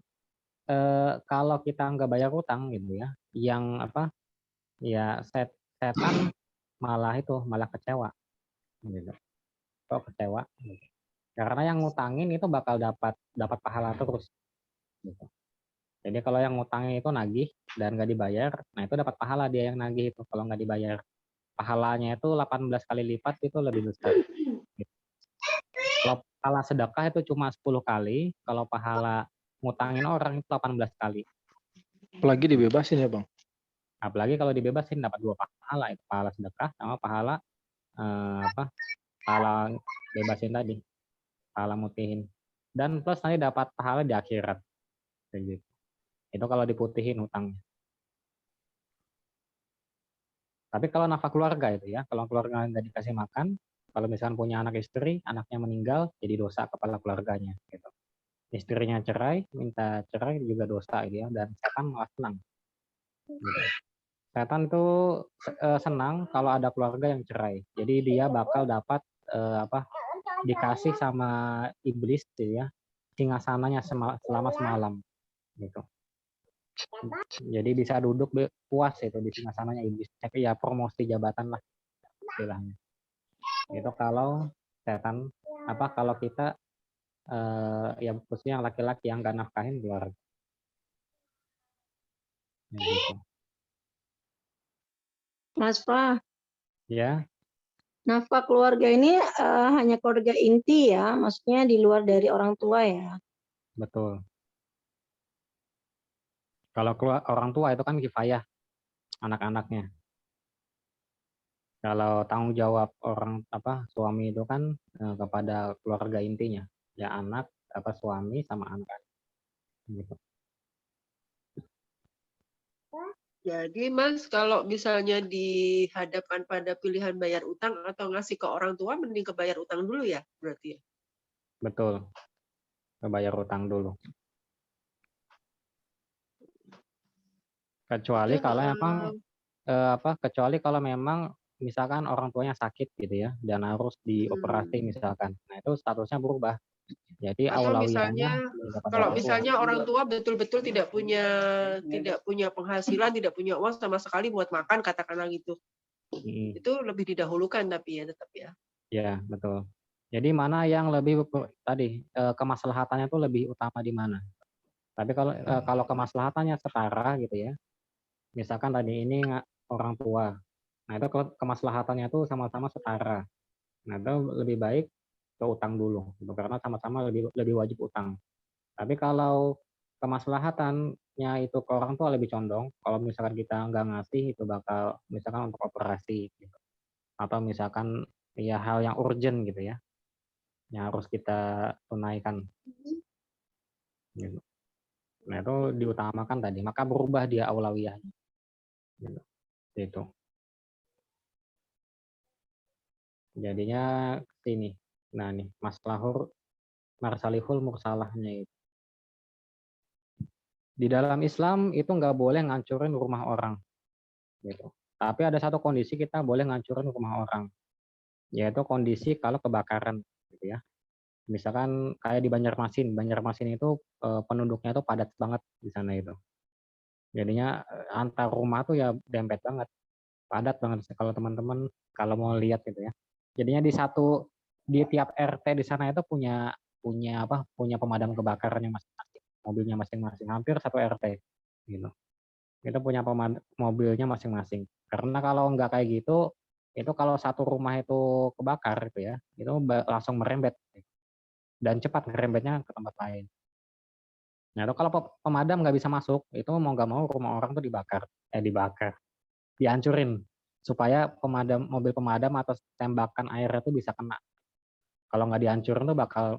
kalau kita nggak bayar utang gitu ya, yang apa, ya setan malah kecewa, gitu. Kok kecewa? Gitu. Karena yang ngutangin itu bakal dapat pahala terus, gitu. Jadi kalau yang ngutangin itu nagih dan nggak dibayar, nah itu dapat pahala dia yang nagih itu kalau nggak dibayar. Pahalanya itu 18 kali lipat, itu lebih besar. Gitu. Kalau pahala sedekah itu cuma 10 kali, kalau pahala ngutangin orang itu 18 kali. Apalagi dibebasin ya Bang. Apalagi kalau dibebasin dapat 2 pahala, itu pahala sedekah sama pahala pahala bebasin tadi, pahala mutihin. Dan plus nanti dapat pahala di akhirat. Kayak gitu. Itu kalau diputihin hutangnya. Tapi kalau nafkah keluarga itu ya, kalau keluarga nggak dikasih makan, kalau misalkan punya anak istri, anaknya meninggal, jadi dosa kepala keluarganya. Gitu. Istrinya cerai, minta cerai juga dosa gitu ya, dan setan malah senang. Gitu. Setan itu senang kalau ada keluarga yang cerai. Jadi dia bakal dapat dikasih sama iblis gitu ya, singgasananya selama semalam. Gitu. Jadi bisa duduk puas itu di singgasananya iblis. Tapi ya promosi jabatan lah istilahnya. Itu kalau setan kalau kita ya khususnya yang laki-laki yang nggak nafkahin keluarga. Ya, gitu. Mas Fah, Ya, nafkah keluarga ini hanya keluarga inti ya, maksudnya di luar dari orang tua ya. betul. Kalau orang tua itu kan kifayah anak-anaknya. Kalau tanggung jawab orang suami itu kan kepada keluarga intinya, ya anak, suami sama anak. Gitu. Jadi Mas, kalau misalnya dihadapkan pada pilihan bayar utang atau ngasih ke orang tua, mending ke bayar utang dulu ya berarti ya? Betul. Kebayar utang dulu. Kecuali kalau memang kecuali kalau memang misalkan orang tuanya sakit gitu ya dan harus dioperasi misalkan. Nah, itu statusnya berubah. Jadi Atau aulawiyahnya kalau misalnya orang tua betul-betul tidak punya penghasilan, tidak punya uang sama sekali buat makan, katakanlah gitu. Itu lebih didahulukan tapi ya tetap ya. Ya, betul. Jadi mana yang lebih tadi kemaslahatannya itu lebih utama di mana? Tapi kalau kemaslahatannya setara gitu ya. Misalkan tadi ini orang tua. Nah, itu kemaslahatannya itu sama-sama setara. Nah, itu lebih baik ke utang dulu gitu, karena sama-sama lebih wajib utang. Tapi kalau kemaslahatannya itu ke orang tua lebih condong, kalau misalkan kita nggak ngasih itu bakal misalkan untuk operasi gitu. Atau misalkan ya hal yang urgent gitu ya, yang harus kita tunaikan. Gitu. Nah, itu diutamakan tadi, maka berubah dia aulawiyahnya. Gitu. Itu. Jadinya sini. Nah, nih marsalihul mursalahnya itu. Di dalam Islam itu nggak boleh ngancurin rumah orang. Gitu. Tapi ada satu kondisi kita boleh ngancurin rumah orang. Yaitu kondisi kalau kebakaran. Gitu ya. Misalkan kayak di Banjarmasin. Banjarmasin itu penduduknya tuh padat banget di sana itu. Jadinya antar rumah tuh ya dempet banget. Padat banget kalau teman-teman kalau mau lihat gitu ya. Jadinya di tiap RT di sana itu punya pemadam kebakarannya masing-masing, mobilnya masing-masing, hampir satu RT gitu. Itu punya mobilnya masing-masing. Karena kalau nggak kayak gitu, itu kalau satu rumah itu kebakar itu ya, itu langsung merembet dan cepat merembetnya ke tempat lain. Nah, itu kalau pemadam nggak bisa masuk, itu mau nggak mau rumah orang tuh dihancurin supaya mobil pemadam atau tembakan airnya itu bisa kena. Kalau nggak dihancurin tuh bakal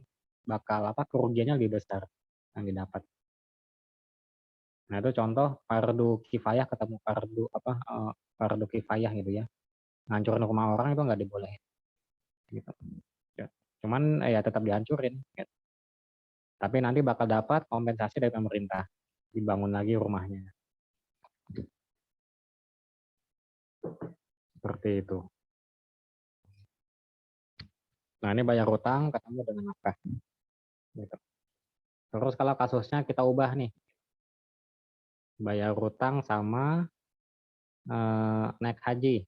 kerugiannya lebih besar. yang didapat. Nah, itu contoh fardu kifayah ketemu fardu kifayah gitu ya. Ngancurin rumah orang itu nggak dibolehin. Gitu. Cuman ya tetap dihancurin. Gitu. Tapi nanti bakal dapat kompensasi dari pemerintah. Dibangun lagi rumahnya. Seperti itu. Nah, ini bayar hutang ketemu dengan nafkah. Gitu. Terus kalau kasusnya kita ubah nih. Bayar hutang sama naik haji.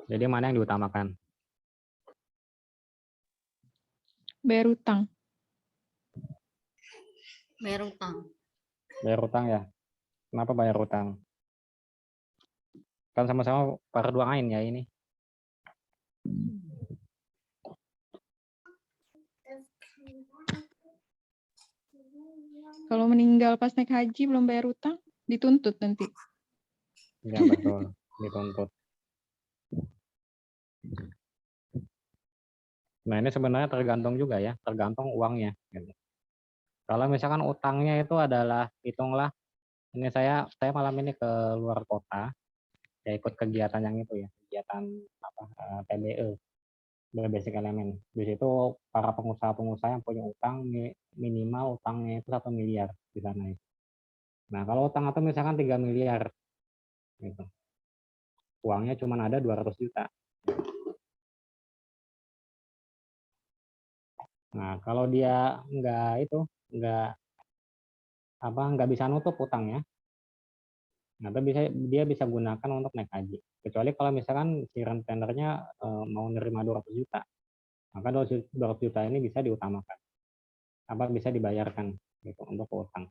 Jadi mana yang diutamakan? Bayar utang. Bayar utang. Bayar hutang ya. Kenapa bayar hutang? Kan sama-sama fardu ain ya ini. Kalau meninggal pas naik haji belum bayar utang, dituntut nanti. Ya betul, dituntut. Nah, ini sebenarnya tergantung juga ya, tergantung uangnya. Gitu. Kalau misalkan utangnya itu adalah, hitunglah, ini saya malam ini ke luar kota, saya ikut kegiatan yang itu ya, kegiatan PBE, Basic Elemen. Di situ para pengusaha-pengusaha yang punya utang minimal utangnya itu 1 miliar di sana. Nah, kalau utang itu misalkan 3 miliar, gitu. Uangnya cuma ada 200 juta. Nah, kalau dia nggak bisa nutup utangnya, nah dia bisa gunakan untuk naik haji. Kecuali kalau misalkan si rentenernya mau nerima 200 juta, maka 200 juta ini bisa diutamakan, bisa dibayarkan gitu untuk utang.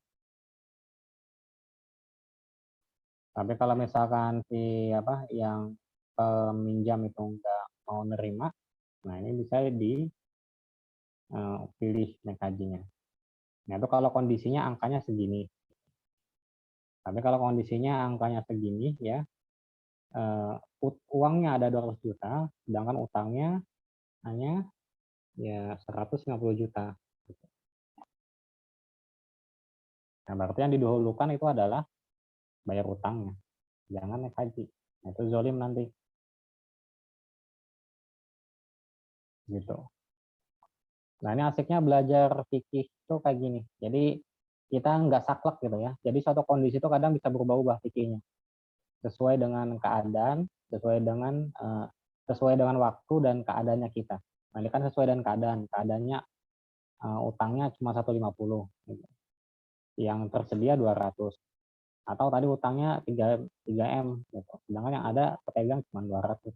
Tapi kalau misalkan si yang peminjam itu nggak mau nerima, nah ini bisa dipilih naik hajinya. Nah, itu kalau kondisinya angkanya segini. Tapi kalau kondisinya angkanya segini ya, uangnya ada 200 juta, sedangkan utangnya hanya ya 150 juta. Nah, berarti yang didahulukan itu adalah bayar utangnya, jangan naik haji. Nah, itu zolim nanti. Gitu. Nah, ini asiknya belajar fikih itu kayak gini. Jadi kita nggak saklek gitu ya. Jadi suatu kondisi itu kadang bisa berubah-ubah fikihnya. Sesuai dengan keadaan, sesuai dengan waktu dan keadaannya kita. Nah, ini kan sesuai dengan keadaan. Keadaannya utangnya cuma 150. Gitu. Yang tersedia 200. Atau tadi utangnya 3M. Gitu. Sedangkan yang ada pegang cuma 200.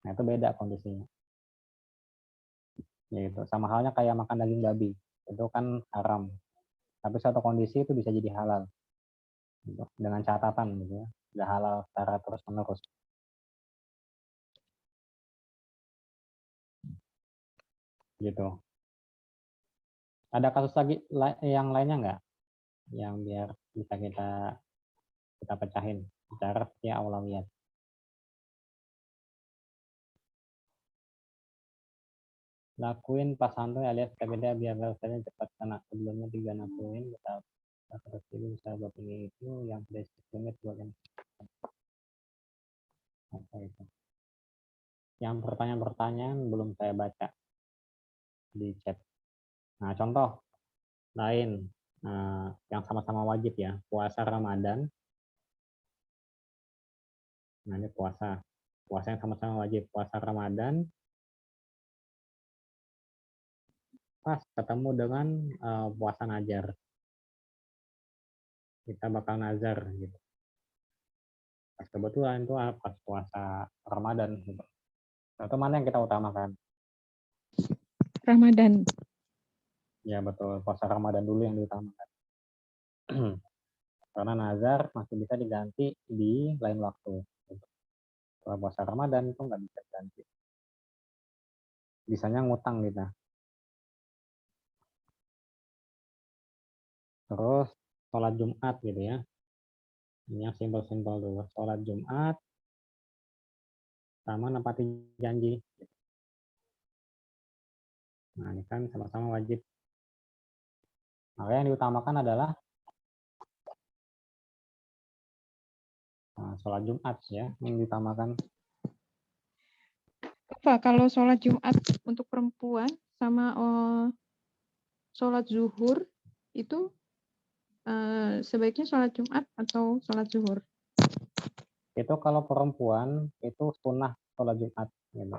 Nah, itu beda kondisinya. Gitu. Sama halnya kayak makan daging babi. Itu kan haram. Tapi suatu kondisi itu bisa jadi halal. Gitu. Dengan catatan gitu ya. Nggak halal secara terus-menerus. Gitu. Ada kasus lagi yang lainnya nggak? Yang biar bisa kita pecahin secara ya aulawiyat. Lakuin pas santuy alias KBD biar selesainya cepat karena sebelumnya diganakuin kita terus bisa buat ini itu yang basic limit buat yang apa itu. Yang pertanyaan-pertanyaan belum saya baca di chat. Nah, contoh lain yang sama-sama wajib ya, puasa Ramadan. Nah, ini puasa yang sama-sama wajib, puasa Ramadan pas ketemu dengan puasa Najar. Kita bakal nazar gitu. Pas kebetulan itu pas puasa Ramadan gitu. Atau mana yang kita utamakan? Ramadan. Ya betul, puasa Ramadan dulu yang diutamakan. Karena nazar masih bisa diganti di lain waktu. Kalau puasa Ramadan itu nggak bisa diganti. Bisanya ngutang gitu. Terus sholat Jumat gitu ya. Ini yang simpel-simpel dulu. Sholat Jumat sama nepati janji. Nah, ini kan sama-sama wajib. Maka yang diutamakan adalah sholat Jumat ya, yang diutamakan. Pak, kalau sholat Jumat untuk perempuan sama sholat zuhur itu sebaiknya sholat Jumat atau sholat zuhur? Itu kalau perempuan itu sunnah sholat Jumat, gitu.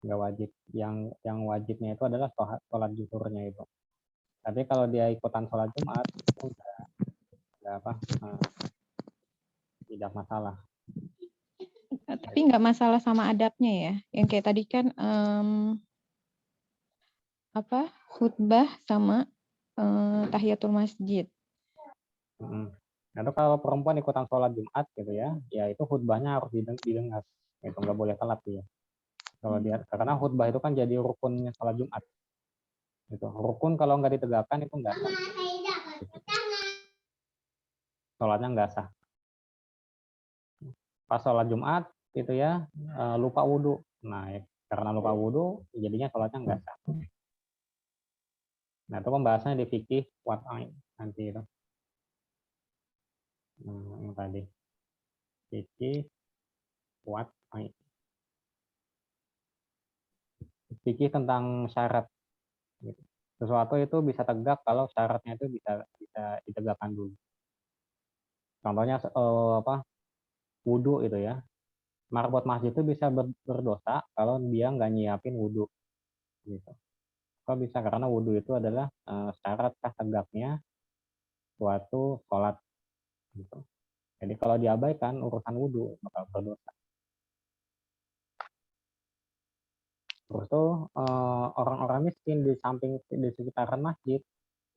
Nggak wajib. Yang wajibnya itu adalah sholat zuhurnya itu. Tapi kalau dia ikutan sholat Jumat itu nggak apa, tidak masalah. Tapi nggak masalah sama adabnya ya. Yang kayak tadi kan khutbah sama tahiyatul masjid. Nah, itu kalau perempuan ikutan sholat Jumat gitu ya, ya itu khutbahnya harus didengar. Itu nggak boleh telat ya. Kalau dia, karena khutbah itu kan jadi rukunnya sholat Jumat. Itu rukun kalau nggak ditegakkan itu nggak sah. Sholatnya nggak sah. Pas sholat Jumat gitu ya, lupa wudhu. Nah, ya, karena lupa wudhu, jadinya sholatnya nggak sah. Nah, itu pembahasannya di fikih wat'ain nanti itu. Nah, yang tadi fikih wat'ain. Fikih tentang syarat. Sesuatu itu bisa tegak kalau syaratnya itu bisa ditegakkan dulu. Contohnya wudhu itu ya. Marbot masjid itu bisa berdosa kalau dia nggak nyiapin wudhu. Gitu. Kok bisa? Karena wudhu itu adalah syarat tegaknya suatu sholat. Gitu. Jadi kalau diabaikan urusan wudhu bakal berdosa. Terus tuh orang-orang miskin di sekitaran masjid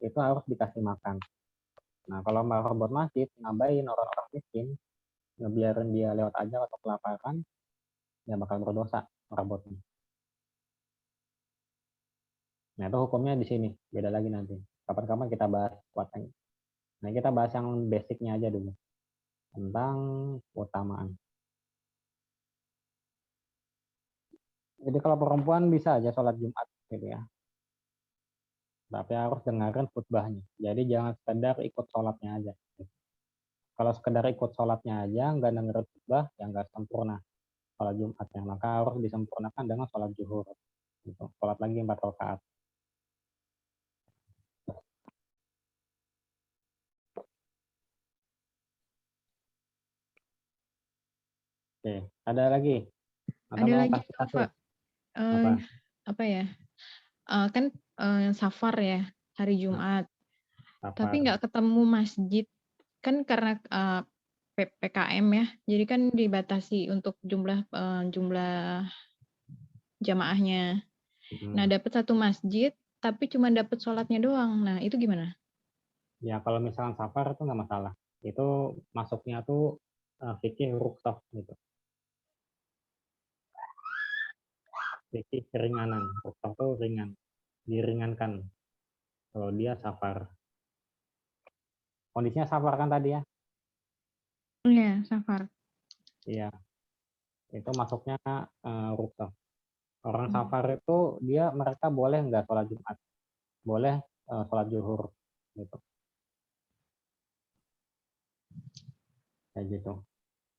itu harus dikasih makan. Nah kalau marbot masjid ngabain orang-orang miskin, ngebiarin dia lewat aja atau kelaparan, ya bakal berdosa marbotnya. Nah itu hukumnya di sini, beda lagi nanti. Kapan-kapan kita bahas kuatnya. Nah kita bahas yang basicnya aja dulu tentang keutamaan. Jadi kalau perempuan bisa aja sholat Jumat gitu ya. Tapi harus dengarkan khutbahnya. Jadi jangan sekedar ikut sholatnya aja. Kalau sekedar ikut sholatnya aja, nggak denger khutbah, ya nggak sempurna sholat Jumatnya. Maka harus disempurnakan dengan sholat zuhur. Gitu. Sholat lagi 4 rakaat. Oke, ada lagi? Atau Ada mau lagi kasih? apa ya? Kan safar ya hari Jumat. Tapi nggak ketemu masjid kan karena PPKM ya. Jadi kan dibatasi untuk jumlah jamaahnya. Nah, dapat satu masjid tapi cuma dapat sholatnya doang. Nah, itu gimana? Ya kalau misalkan safar itu nggak masalah. Itu masuknya tuh fikih rukhsah gitu. Fikih keringanan. Rukhsah tuh ringan. Diringankan kalau dia safar. Kondisinya safar kan tadi ya? Iya, safar. Iya. Itu masuknya rukhsah. Orang safar itu mereka boleh nggak sholat Jumat? Boleh sholat zuhur gitu. Kayak gitu.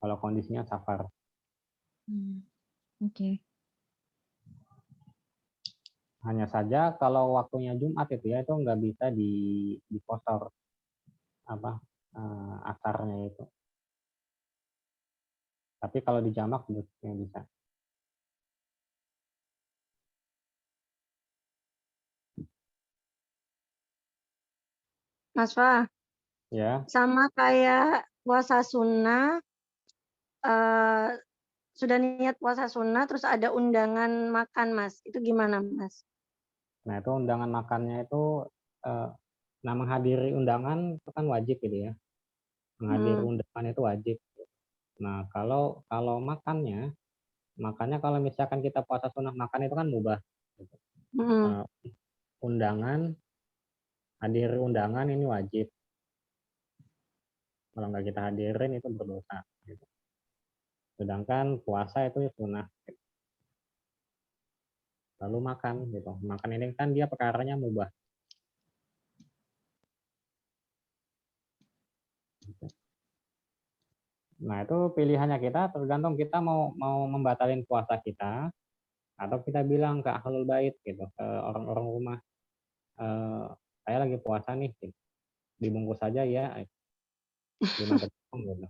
Kalau kondisinya safar. Oke. Hanya saja kalau waktunya Jumat itu ya itu nggak bisa diposor asarnya itu. Tapi kalau dijamak bisa. Mas Fah, Ya. sama kayak puasa sunnah, sudah niat puasa sunnah, terus ada undangan makan, Mas. Itu gimana, Mas? Nah itu undangan makannya itu, menghadiri undangan itu kan wajib gitu ya. Menghadiri undangan itu wajib. Nah kalau makannya kalau misalkan kita puasa sunnah makan itu kan mubah. Gitu. Hadiri undangan ini wajib. Kalau nggak kita hadirin itu berdosa. Gitu. Sedangkan puasa itu sunnah. lalu makan gitu. Makan ini kan dia perkaranya mubah. Nah, itu pilihannya kita, tergantung kita mau membatalin puasa kita atau kita bilang ke ahlul bait gitu, ke orang-orang rumah, saya lagi puasa nih, gitu. Dibungkus saja ya, 5 tepung gitu.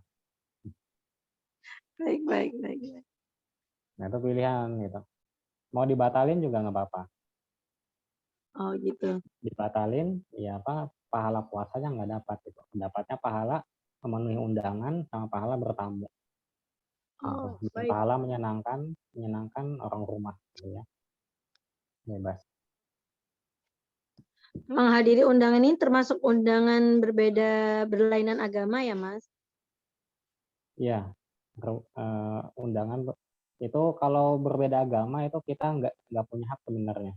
Baik, baik, baik. Nah, itu pilihan gitu. Mau dibatalin juga nggak apa-apa. Oh gitu. Dibatalin, ya apa, pahala puasanya nggak dapat gitu. Dapatnya pahala memenuhi undangan sama pahala bertamu. Oh, Gitu. baik. Pahala menyenangkan orang rumah gitu ya. Bebas. Menghadiri undangan ini termasuk undangan berbeda berlainan agama ya, Mas? Iya, undangan itu kalau berbeda agama itu kita nggak punya hak sebenarnya.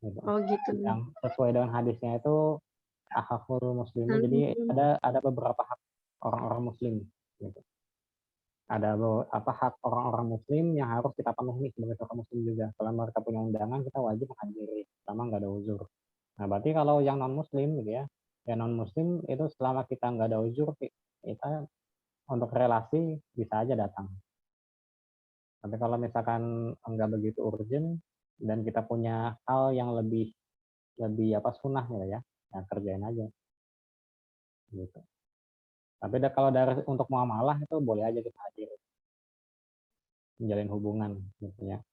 Gitu. Oh gitu. Yang sesuai dengan hadisnya itu hakul muslimin. Jadi ada beberapa hak orang-orang muslim. Gitu. Ada hak orang-orang muslim yang harus kita penuhi sebagai seorang muslim juga. Kalau mereka punya undangan kita wajib menghadiri selama nggak ada uzur. Nah, berarti kalau yang non muslim gitu ya, yang non muslim itu selama kita nggak ada uzur, kita untuk relasi bisa aja datang. Tapi kalau misalkan nggak begitu urgent dan kita punya hal yang lebih sunnah gitu ya, nah kerjain aja. Gitu. Tapi kalau dari untuk muamalah itu boleh aja kita hadir, menjalin hubungan gitu ya.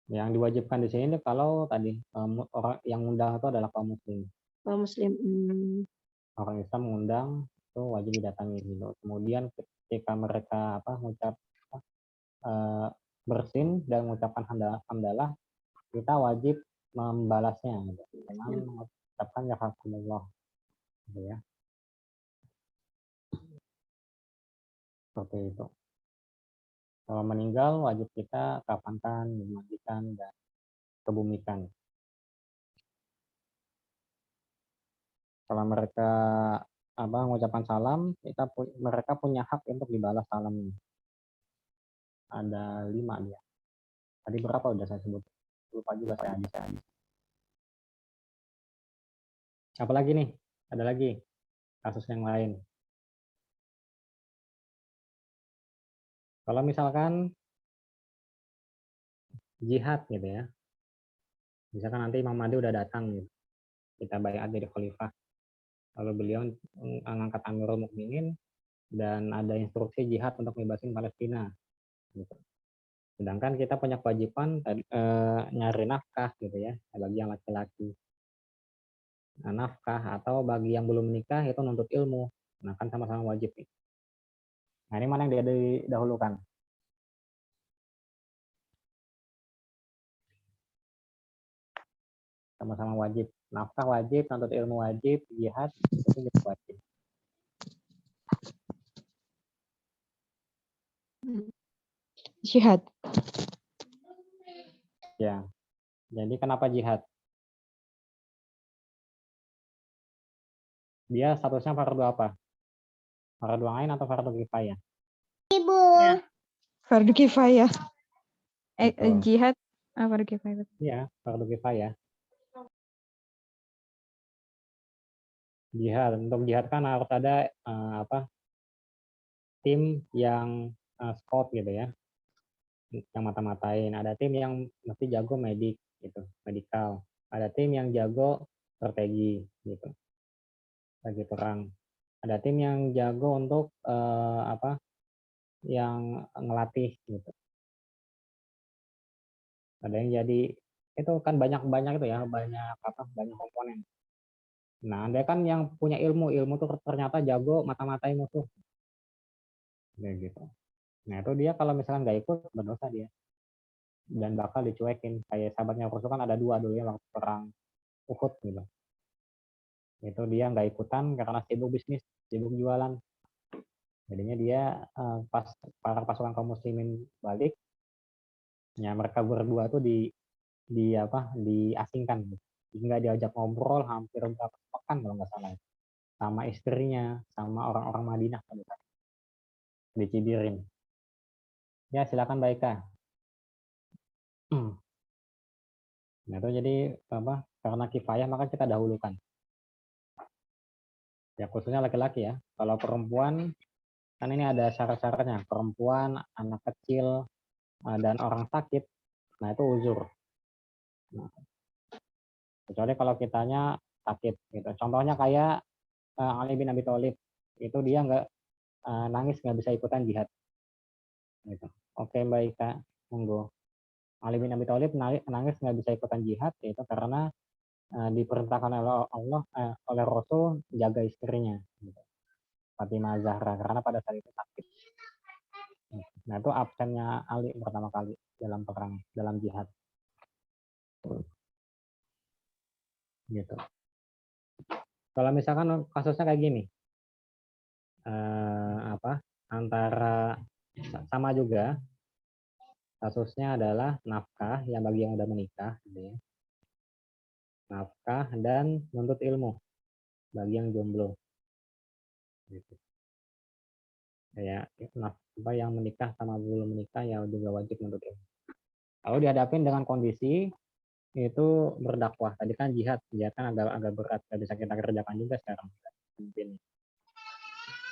Yang diwajibkan di sini kalau tadi orang yang undang itu adalah kaum muslim. Kaum muslim. Orang Islam mengundang itu wajib didatangi gitu. Kemudian ketika mereka mengucap bersin dan mengucapkan hamdalah, kita wajib membalasnya gitu. Dengan mengucapkan jazakumullah gitu ya. Seperti itu. Kalau meninggal wajib kita kafankan, dimandikan dan kebumikan. Kalau mereka mengucapkan salam, mereka punya hak untuk dibalas salamnya. Ada 5 dia. Tadi berapa udah saya sebut? Lupa juga saya habis. Apalagi nih? Ada lagi kasus yang lain. Kalau misalkan jihad gitu ya. Misalkan nanti Imam Mahdi udah datang gitu. Kita baiat jadi khalifah. Lalu beliau mengangkat Amirul Mukminin dan ada instruksi jihad untuk bebasin Palestina. Gitu. Sedangkan kita punya kewajiban nyari nafkah gitu ya, bagi yang laki-laki. Nah, nafkah atau bagi yang belum menikah itu nuntut ilmu. Nah, kan sama-sama wajib. Nah, ini mana yang dia didahulukan? Sama-sama wajib. Nafkah wajib, nuntut ilmu wajib, jihad itu juga wajib. Jihad. Ya. Jadi kenapa jihad? Dia statusnya fardu apa? Fardu ain atau fardu kifayah? Ibu. Fardu kifayah. Betul. Jihad fardu kifayah. Iya, fardu kifayah. Jihad, untuk jihad kan harus ada tim yang scout gitu ya, yang mata-matain. Ada tim yang mesti jago medik gitu, medikal. Ada tim yang jago strategi gitu, lagi perang. Ada tim yang jago untuk yang ngelatih gitu. Ada yang jadi itu kan banyak itu ya, banyak komponen. Nah, Anda kan yang punya ilmu tuh ternyata jago mata-matain musuh. Kayak gitu. Nah, itu dia kalau misalnya nggak ikut berdosa dia. Dan bakal dicuekin. Kayak sahabatnya Rasul kan ada 2 dulu ya waktu perang Uhud gitu. Itu dia nggak ikutan karena sibuk bisnis, sibuk jualan. Jadinya dia pas para pasukan kaum muslimin balik, ya mereka berdua tuh diasingkan gitu. Nggak diajak ngobrol hampir berapa pekan kalau nggak salah. Sama istrinya, sama orang-orang Madinah dicibirin. Ya silakan Baika. Nah, itu jadi apa? Karena kifayah maka kita dahulukan. Ya khususnya laki-laki ya. Kalau perempuan kan ini ada syarat-syaratnya. Perempuan, anak kecil, dan orang sakit. Nah, itu uzur. Nah, kecuali kalau kitanya sakit gitu. Contohnya kayak Ali bin Abi Thalib. Itu dia nggak nangis, nggak bisa ikutan jihad. Gitu. Oke, baik Kak. Monggo. Ali bin Abi Thalib nangis nggak bisa ikutan jihad itu karena diperintahkan oleh Allah oleh Rasul jaga istrinya gitu. Fatimah Zahra karena pada saat itu sakit. Nah, itu absennya Ali pertama kali dalam perang, dalam jihad. Gitu. Kalau misalkan kasusnya kayak gini, antara sama juga kasusnya adalah nafkah yang bagi yang udah menikah, gitu ya. Nafkah dan menuntut ilmu bagi yang jomblo. Gitu. Ya, apa yang menikah sama belum menikah ya juga wajib menuntut ilmu. Lalu dihadapin dengan kondisi itu berdakwah. Tadi kan jihad kan agak berat, nggak bisa kita kerjakan juga sekarang. Mungkin.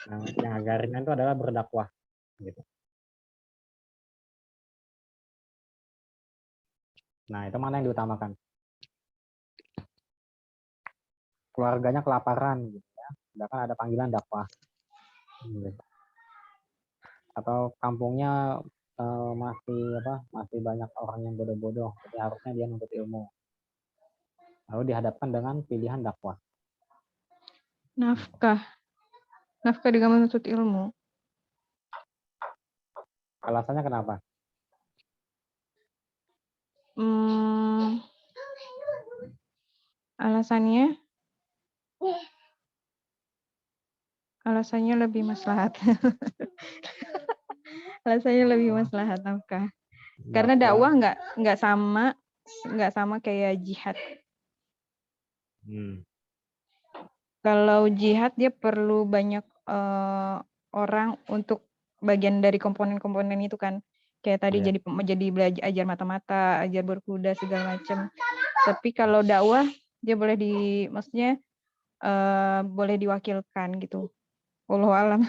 Nah, yang agak ringan itu adalah berdakwah. Gitu. Nah, itu mana yang diutamakan? Keluarganya kelaparan, gitu ya. Sedangkan ada panggilan dakwah. Gitu. Atau kampungnya masih banyak orang yang bodoh-bodoh, jadi harusnya dia menuntut ilmu. Lalu dihadapkan dengan pilihan dakwah. Nafkah dengan menuntut ilmu. Alasannya kenapa? Alasannya lebih maslahat. Alasannya lebih maslahat nafkah. Karena dakwah nggak sama kayak jihad. Kalau jihad dia perlu banyak orang untuk bagian dari komponen-komponen itu kan. Kayak tadi jadi belajar ajar mata-mata, ajar berkuda segala macam. Tapi kalau dakwah dia boleh maksudnya boleh diwakilkan gitu. Wallahu alam.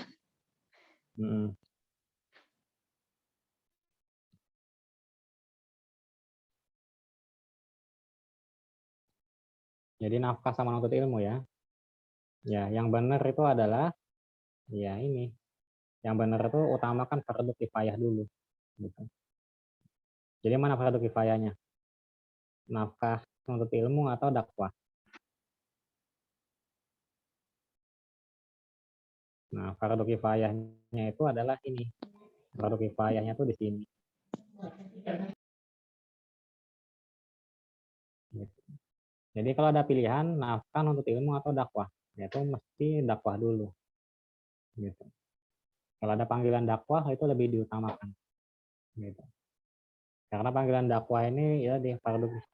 Jadi nafkah sama menuntut ilmu ya. Ya, yang benar itu adalah ya ini. Yang benar itu utamakan fardu kifayah dulu. Gitu. Jadi mana fardu kifayahnya? Nafkah, menuntut ilmu atau dakwah? Nah, fardu kifayahnya itu adalah ini. Fardu kifayahnya itu di sini. Gitu. Jadi kalau ada pilihan nafkah, menuntut ilmu atau dakwah, itu mesti dakwah dulu. Gitu. Kalau ada panggilan dakwah itu lebih diutamakan. Gitu. Karena panggilan dakwah ini ya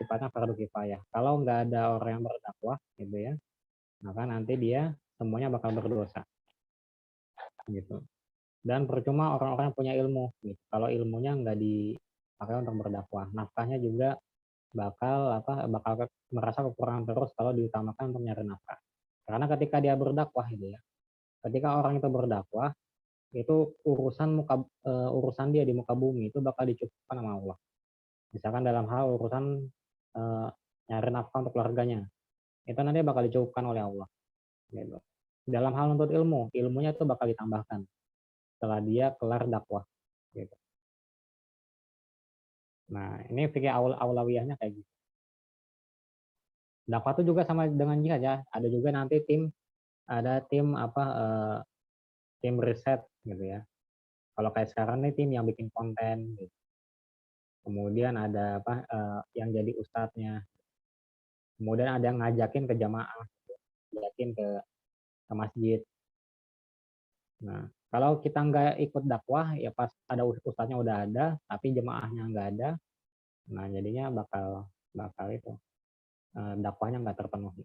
sifatnya fardu kifayah. Kalau nggak ada orang yang berdakwah, gitu ya, maka nanti dia semuanya bakal berdosa. Gitu. Dan percuma orang-orang yang punya ilmu. Gitu. Kalau ilmunya nggak dipakai untuk berdakwah, nafkahnya juga bakal merasa kekurangan terus kalau diutamakan untuk nyari nafkah. Karena ketika dia berdakwah, gitu ya, ketika orang itu berdakwah, itu urusan dia di muka bumi itu bakal dicukupkan sama Allah. Misalkan dalam hal urusan nyari nafkah untuk keluarganya, itu nanti bakal dicukupkan oleh Allah. Gitu. Dalam hal untuk ilmunya itu bakal ditambahkan setelah dia kelar dakwah. Gitu. Nah, ini fikih aulawiyahnya kayak gitu. Dakwah itu juga sama dengan jihad ya. Ada juga nanti tim tim riset gitu ya. Kalau kayak sekarang nih tim yang bikin konten gitu. Kemudian ada yang jadi ustadznya. Kemudian ada yang ngajakin ke jamaah, ngajakin ke masjid. Nah, kalau kita nggak ikut dakwah, ya pas ada ustadznya udah ada, tapi jemaahnya nggak ada, nah jadinya bakal itu dakwahnya nggak terpenuhi.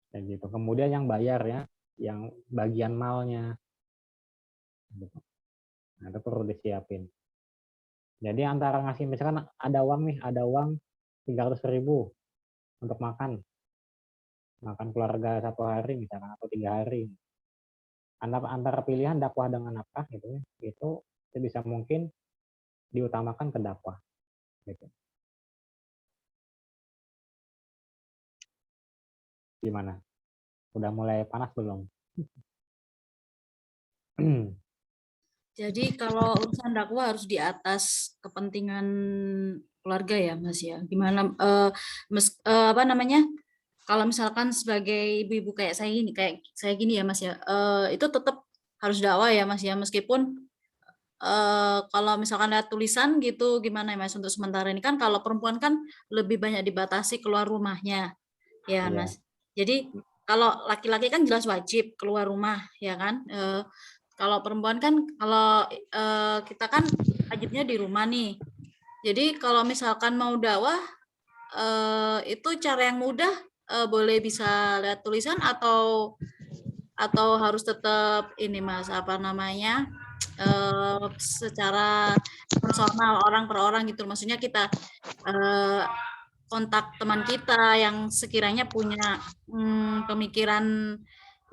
Kayak gitu. Kemudian yang bayar ya, yang bagian malnya, gitu. Nah itu perlu disiapin. Jadi antara ngasih, misalkan ada uang nih, ada uang 300.000 untuk makan keluarga 1 hari misalkan atau 3 hari. Antara pilihan dakwah dengan nafkah gitu ya, itu sebisa mungkin diutamakan ke dakwah gitu. Gimana? Udah mulai panas belum? Jadi kalau urusan dakwah harus di atas kepentingan keluarga ya, Mas ya. Gimana apa namanya? Kalau misalkan sebagai ibu-ibu kayak saya gini ya, Mas ya. Itu tetap harus dakwah ya, Mas ya. Meskipun kalau misalkan lihat tulisan gitu gimana ya, Mas, untuk sementara ini kan kalau perempuan kan lebih banyak dibatasi keluar rumahnya. Ya, Iya. Mas. Jadi kalau laki-laki kan jelas wajib keluar rumah ya kan. Kalau perempuan kan kalau kita kan wajibnya di rumah nih. Jadi kalau misalkan mau dakwah itu cara yang mudah, boleh bisa lihat tulisan atau harus tetap ini Mas, apa namanya, secara personal orang per orang gitu. Maksudnya kita kontak teman kita yang sekiranya punya pemikiran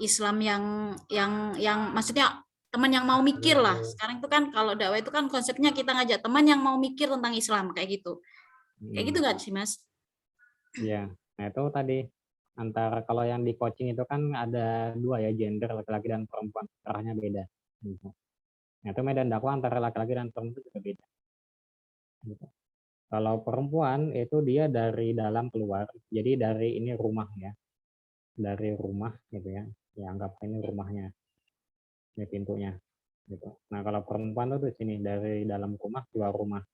Islam yang maksudnya teman yang mau mikir lah. Sekarang itu kan kalau dakwah itu kan konsepnya kita ngajak teman yang mau mikir tentang Islam kayak gitu. Kayak gitu nggak sih, Mas? Iya. Nah, itu tadi antara kalau yang di coaching itu kan ada 2 ya, gender laki-laki dan perempuan, arahnya beda gitu. Nah, itu medan dakwah antara laki-laki dan perempuan juga beda. Gitu. Kalau perempuan itu dia dari dalam keluar, jadi dari ini rumah ya, dari rumah gitu ya, ya anggap ini rumahnya, ini pintunya gitu. Nah kalau perempuan tuh di sini dari dalam rumah keluar rumah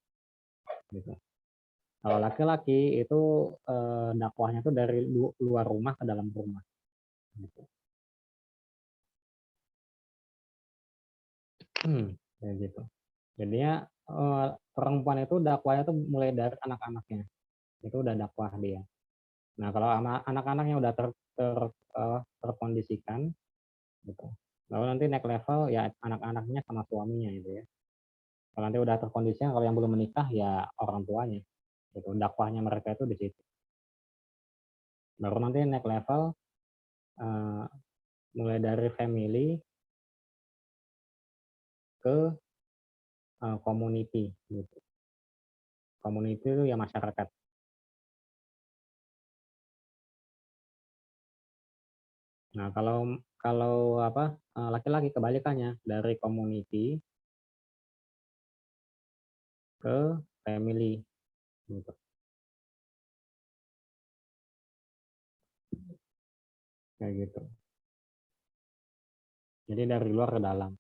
gitu. Kalau laki-laki itu dakwahnya tuh dari luar rumah ke dalam rumah gitu. Kayak gitu. Jadinya perempuan itu dakwahnya tuh mulai dari anak-anaknya, itu udah dakwah dia. Nah kalau anak-anaknya udah terkondisikan gitu, lalu nanti naik level ya anak-anaknya sama suaminya gitu ya. Kalau nanti udah terkondisikan, kalau yang belum menikah ya orang tuanya gitu, dakwahnya mereka itu di situ. Baru nanti naik level mulai dari family ke community gitu. Community itu ya masyarakat. Nah, kalau apa laki-laki kebalikannya dari community ke family gitu. Kayak gitu. Jadi dari luar ke dalam.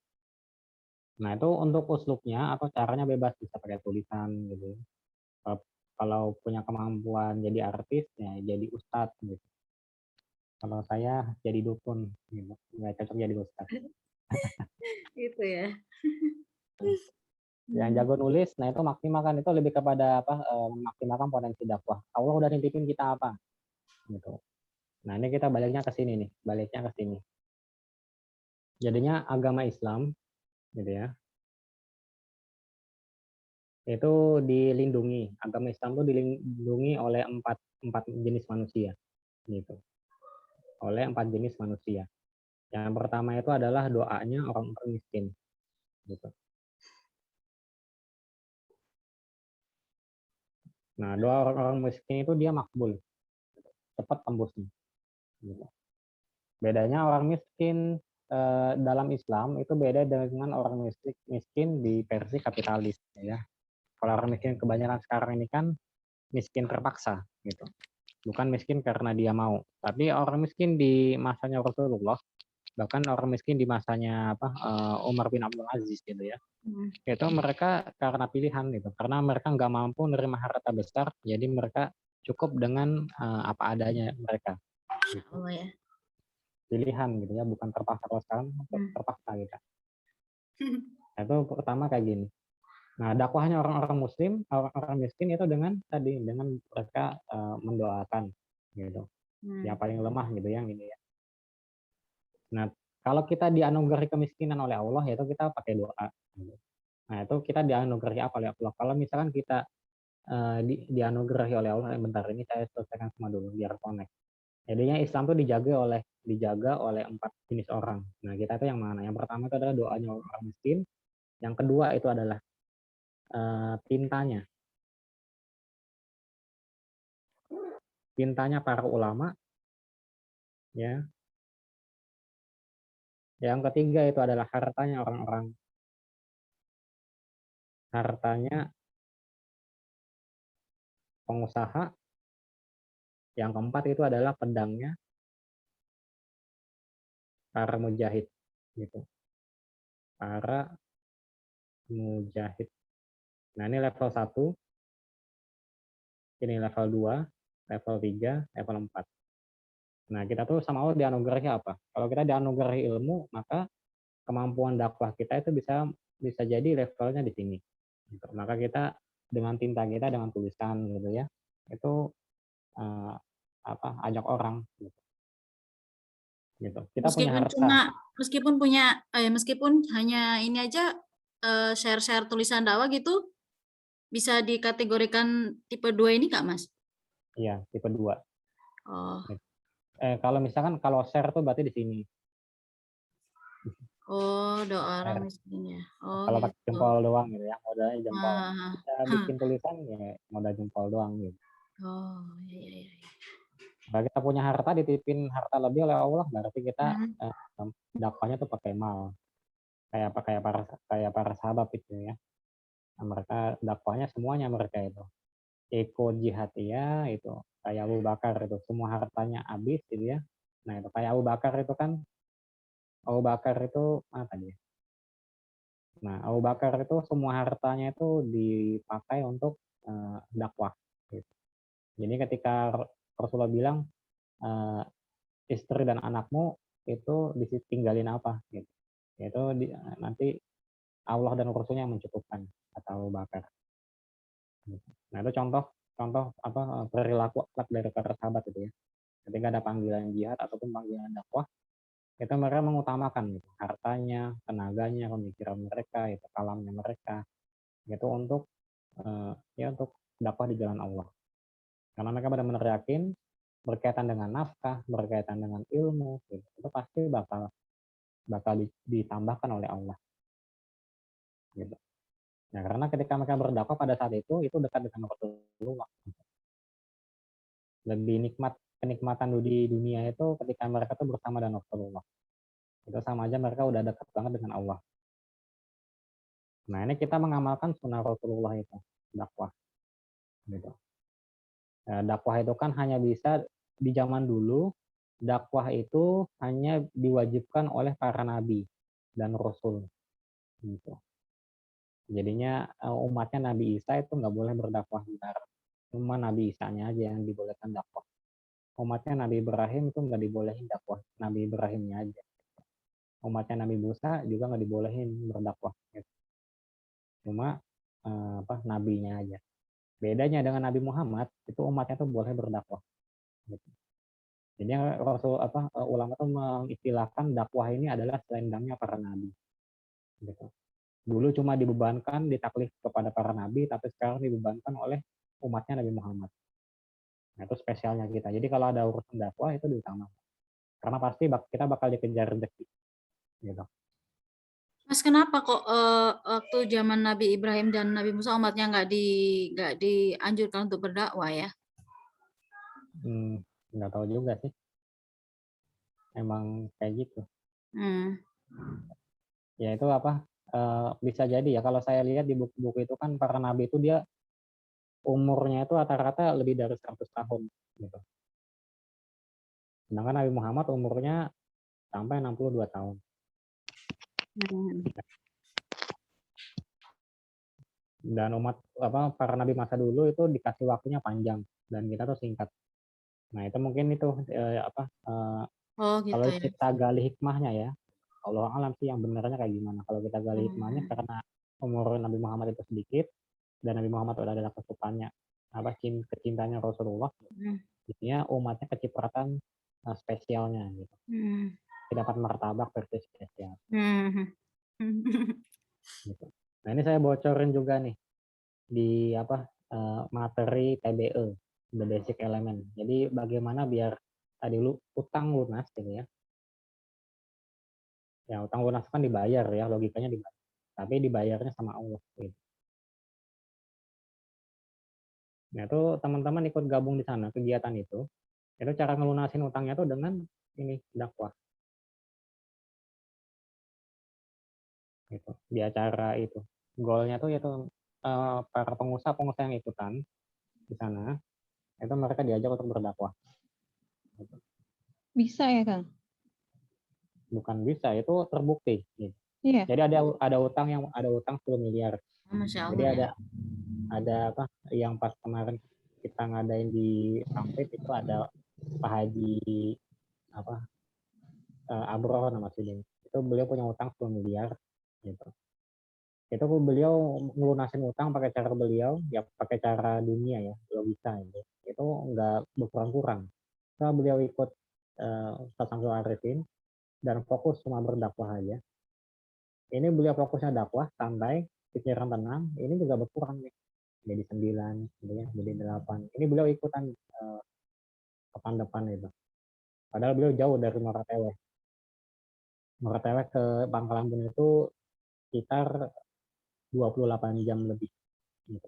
Nah, itu untuk uslubnya atau caranya bebas, bisa pakai tulisan gitu. Kalau punya kemampuan jadi artis ya jadi ustadz gitu. Kalau saya jadi dukun gitu. Nggak cocok jadi ustadz. Gitu ya. Yang jago nulis, nah itu maksimalkan, itu lebih kepada apa? Memaksimalkan potensi dakwah. Allah udah nitipin kita apa? Gitu. Nah, ini kita baliknya ke sini nih, baliknya ke sini. Jadinya agama Islam gitu ya. Itu dilindungi, agama Islam itu dilindungi oleh empat jenis manusia gitu. Oleh 4 jenis manusia. Yang pertama itu adalah doanya orang-orang miskin gitu. Nah, doa orang-orang miskin itu dia makbul, cepat tembusnya. Gitu. Bedanya orang miskin dalam Islam itu beda dengan orang miskin di versi kapitalis ya. Kalau orang miskin kebanyakan sekarang ini kan miskin terpaksa gitu. Bukan miskin karena dia mau, tapi orang miskin di masanya Rasulullah, bahkan orang miskin di masanya Umar bin Abdul Aziz gitu ya. Itu mereka karena pilihan gitu, karena mereka nggak mampu menerima harta besar, jadi mereka cukup dengan apa adanya mereka. Gitu. Oh ya. Pilihan gitu ya, bukan terpaksa. Kalau sekarang terpaksa gitu. Nah, itu pertama kayak gini. Nah, dakwahnya orang-orang muslim, orang-orang miskin itu dengan mereka mendoakan gitu. Yang paling lemah gitu yang ini ya. Nah, kalau kita dianugerahi kemiskinan oleh Allah, yaitu kita pakai doa. Gitu. Nah, itu kita dianugerahi apa oleh Allah? Kalau misalkan kita dianugerahi oleh Allah, bentar ini saya selesaikan semua dulu biar connect. Jadinya Islam tuh dijaga oleh 4 jenis orang. Nah, kita itu yang mana? Yang pertama itu adalah doanya orang miskin. Yang kedua itu adalah tintanya para ulama, ya. Yang ketiga itu adalah hartanya pengusaha. Yang keempat itu adalah pedangnya para mujahid, gitu. Para mujahid. Nah, ini level 1, ini level 2, level 3, level 4. Nah, kita tuh sama Allah dianugerahi apa? Kalau kita dianugerahi ilmu, maka kemampuan dakwah kita itu bisa jadi levelnya di sini. Gitu. Maka kita dengan tinta kita, dengan tulisan gitu ya, itu ajak orang gitu. Kita punya harta. Meskipun hanya ini aja share tulisan dakwah gitu, bisa dikategorikan tipe 2 ini nggak, Mas? Iya, tipe 2. Oh. Kalau misalkan kalau share tuh berarti di sini. Oh, doa orang miskin ya. Oh, kalau gitu. pakai jempol doang gitu ya, modalnya jempol. Kita bikin tulisan ya modal jempol doang gitu. Oh, iya. Kalau kita punya harta, dititipin harta lebih oleh Allah, berarti kita dakwahnya tuh pakai mal. Kayak para sahabat itu ya. Nah, mereka dakwahnya semuanya mereka itu. Eko jihad ya, itu kayak Abu Bakar itu semua hartanya habis gitu ya. Nah, itu kayak Abu Bakar itu mana tadi? Nah, Abu Bakar itu semua hartanya itu dipakai untuk dakwah. Gitu. Jadi ketika Rasulullah bilang istri dan anakmu itu ditinggalin apa? Gitu. Itu nanti Allah dan Rasulnya yang mencukupkan, kata Abu Bakar. Nah, itu contoh perilaku akhlak dari para sahabat itu ya. Ketika ada panggilan jihad ataupun panggilan dakwah, itu mereka mengutamakan gitu, hartanya, tenaganya, pemikiran mereka, itu kalamnya mereka, itu untuk untuk dakwah di jalan Allah. Karena mereka benar-benar yakin berkaitan dengan nafkah, berkaitan dengan ilmu, gitu, itu pasti bakal ditambahkan oleh Allah. Gitu. Nah, karena ketika mereka berdakwah pada saat itu dekat dengan Rasulullah. Lebih nikmat kenikmatan di dunia itu ketika mereka tuh bersama dengan Rasulullah. Itu sama aja mereka udah dekat banget dengan Allah. Nah, ini kita mengamalkan sunnah Rasulullah itu, dakwah. Gitu. Nah, dakwah itu kan hanya bisa di zaman dulu, dakwah itu hanya diwajibkan oleh para nabi dan rasul. Gitu. Jadinya umatnya Nabi Isa itu nggak boleh berdakwah benar. Cuma Nabi Isanya aja yang dibolehkan dakwah. Umatnya Nabi Ibrahim itu nggak dibolehin dakwah. Nabi Ibrahimnya aja. Umatnya Nabi Musa juga nggak dibolehin berdakwah. Gitu. Cuma nabinya aja. Bedanya dengan Nabi Muhammad, itu umatnya tuh boleh berdakwah. Gitu. Jadi ulama tuh mengistilahkan dakwah ini adalah selendangnya para nabi. Gitu. Dulu cuma dibebankan, ditaklif kepada para nabi, tapi sekarang dibebankan oleh umatnya Nabi Muhammad. Nah, itu spesialnya kita. Jadi kalau ada urusan dakwah itu diutamakan. Karena pasti kita bakal dikejar rezeki. Gitu. Mas, kenapa kok waktu zaman Nabi Ibrahim dan Nabi Musa umatnya nggak dianjurkan untuk berdakwah ya? Nggak tahu juga sih. Emang kayak gitu. Ya itu bisa jadi ya, kalau saya lihat di buku-buku itu kan para nabi itu dia umurnya itu rata-rata lebih dari 100 tahun gitu. Sedangkan Nabi Muhammad umurnya sampai 62 tahun. Dan para nabi masa dulu itu dikasih waktunya panjang dan kita tuh singkat. Nah, itu mungkin itu gitu kalau ya. kita gali hikmahnya ya. Allah alam sih yang benarnya kayak gimana. Kalau kita gali hikmahnya karena umur Nabi Muhammad itu sedikit dan Nabi Muhammad udah ada kesukaannya kecintanya Rasulullah. Jadinya umatnya kecipratan spesialnya gitu. Dapat martabak versi spesial. Gitu. Nah, Nah, ini saya bocorin juga nih di materi TBE, the basic element. Jadi bagaimana biar tadi utang lunas gitu ya. Ya, utang lunas kan dibayar ya, logikanya dibayar. Tapi dibayarnya sama Allah gitu. Nah, itu teman-teman ikut gabung di sana kegiatan itu cara ngelunasin utangnya tuh dengan ini dakwah. Gitu. Di acara itu. Goalnya tuh yaitu para pengusaha-pengusaha yang ikutan di sana, itu mereka diajak untuk berdakwah. Gitu. Bisa ya, Kang? Bukan bisa, itu terbukti. Gitu. Iya. Jadi ada utang 10 miliar. Masya Allah, Jadi ya. ada yang pas kemarin kita ngadain di Sampit itu ada Pak Haji Abror nama sini. Itu beliau punya utang 10 miliar gitu. Itu beliau ngelunasin utang pakai cara beliau, ya pakai cara dunia ya, logika gitu. Itu enggak berkurang-kurang. Setelah beliau ikut Ustaz Samsul Arifin dan fokus cuma berdakwah aja. Ini beliau fokusnya dakwah, santai, pikiran tenang, ini juga berkurang nih. Jadi 9, gitu ya, jadi 8. Ini beliau ikutan depan itu. Padahal beliau jauh dari Moratewe. Moratewe ke Pangkalan Bun itu sekitar 28 jam lebih. Gitu.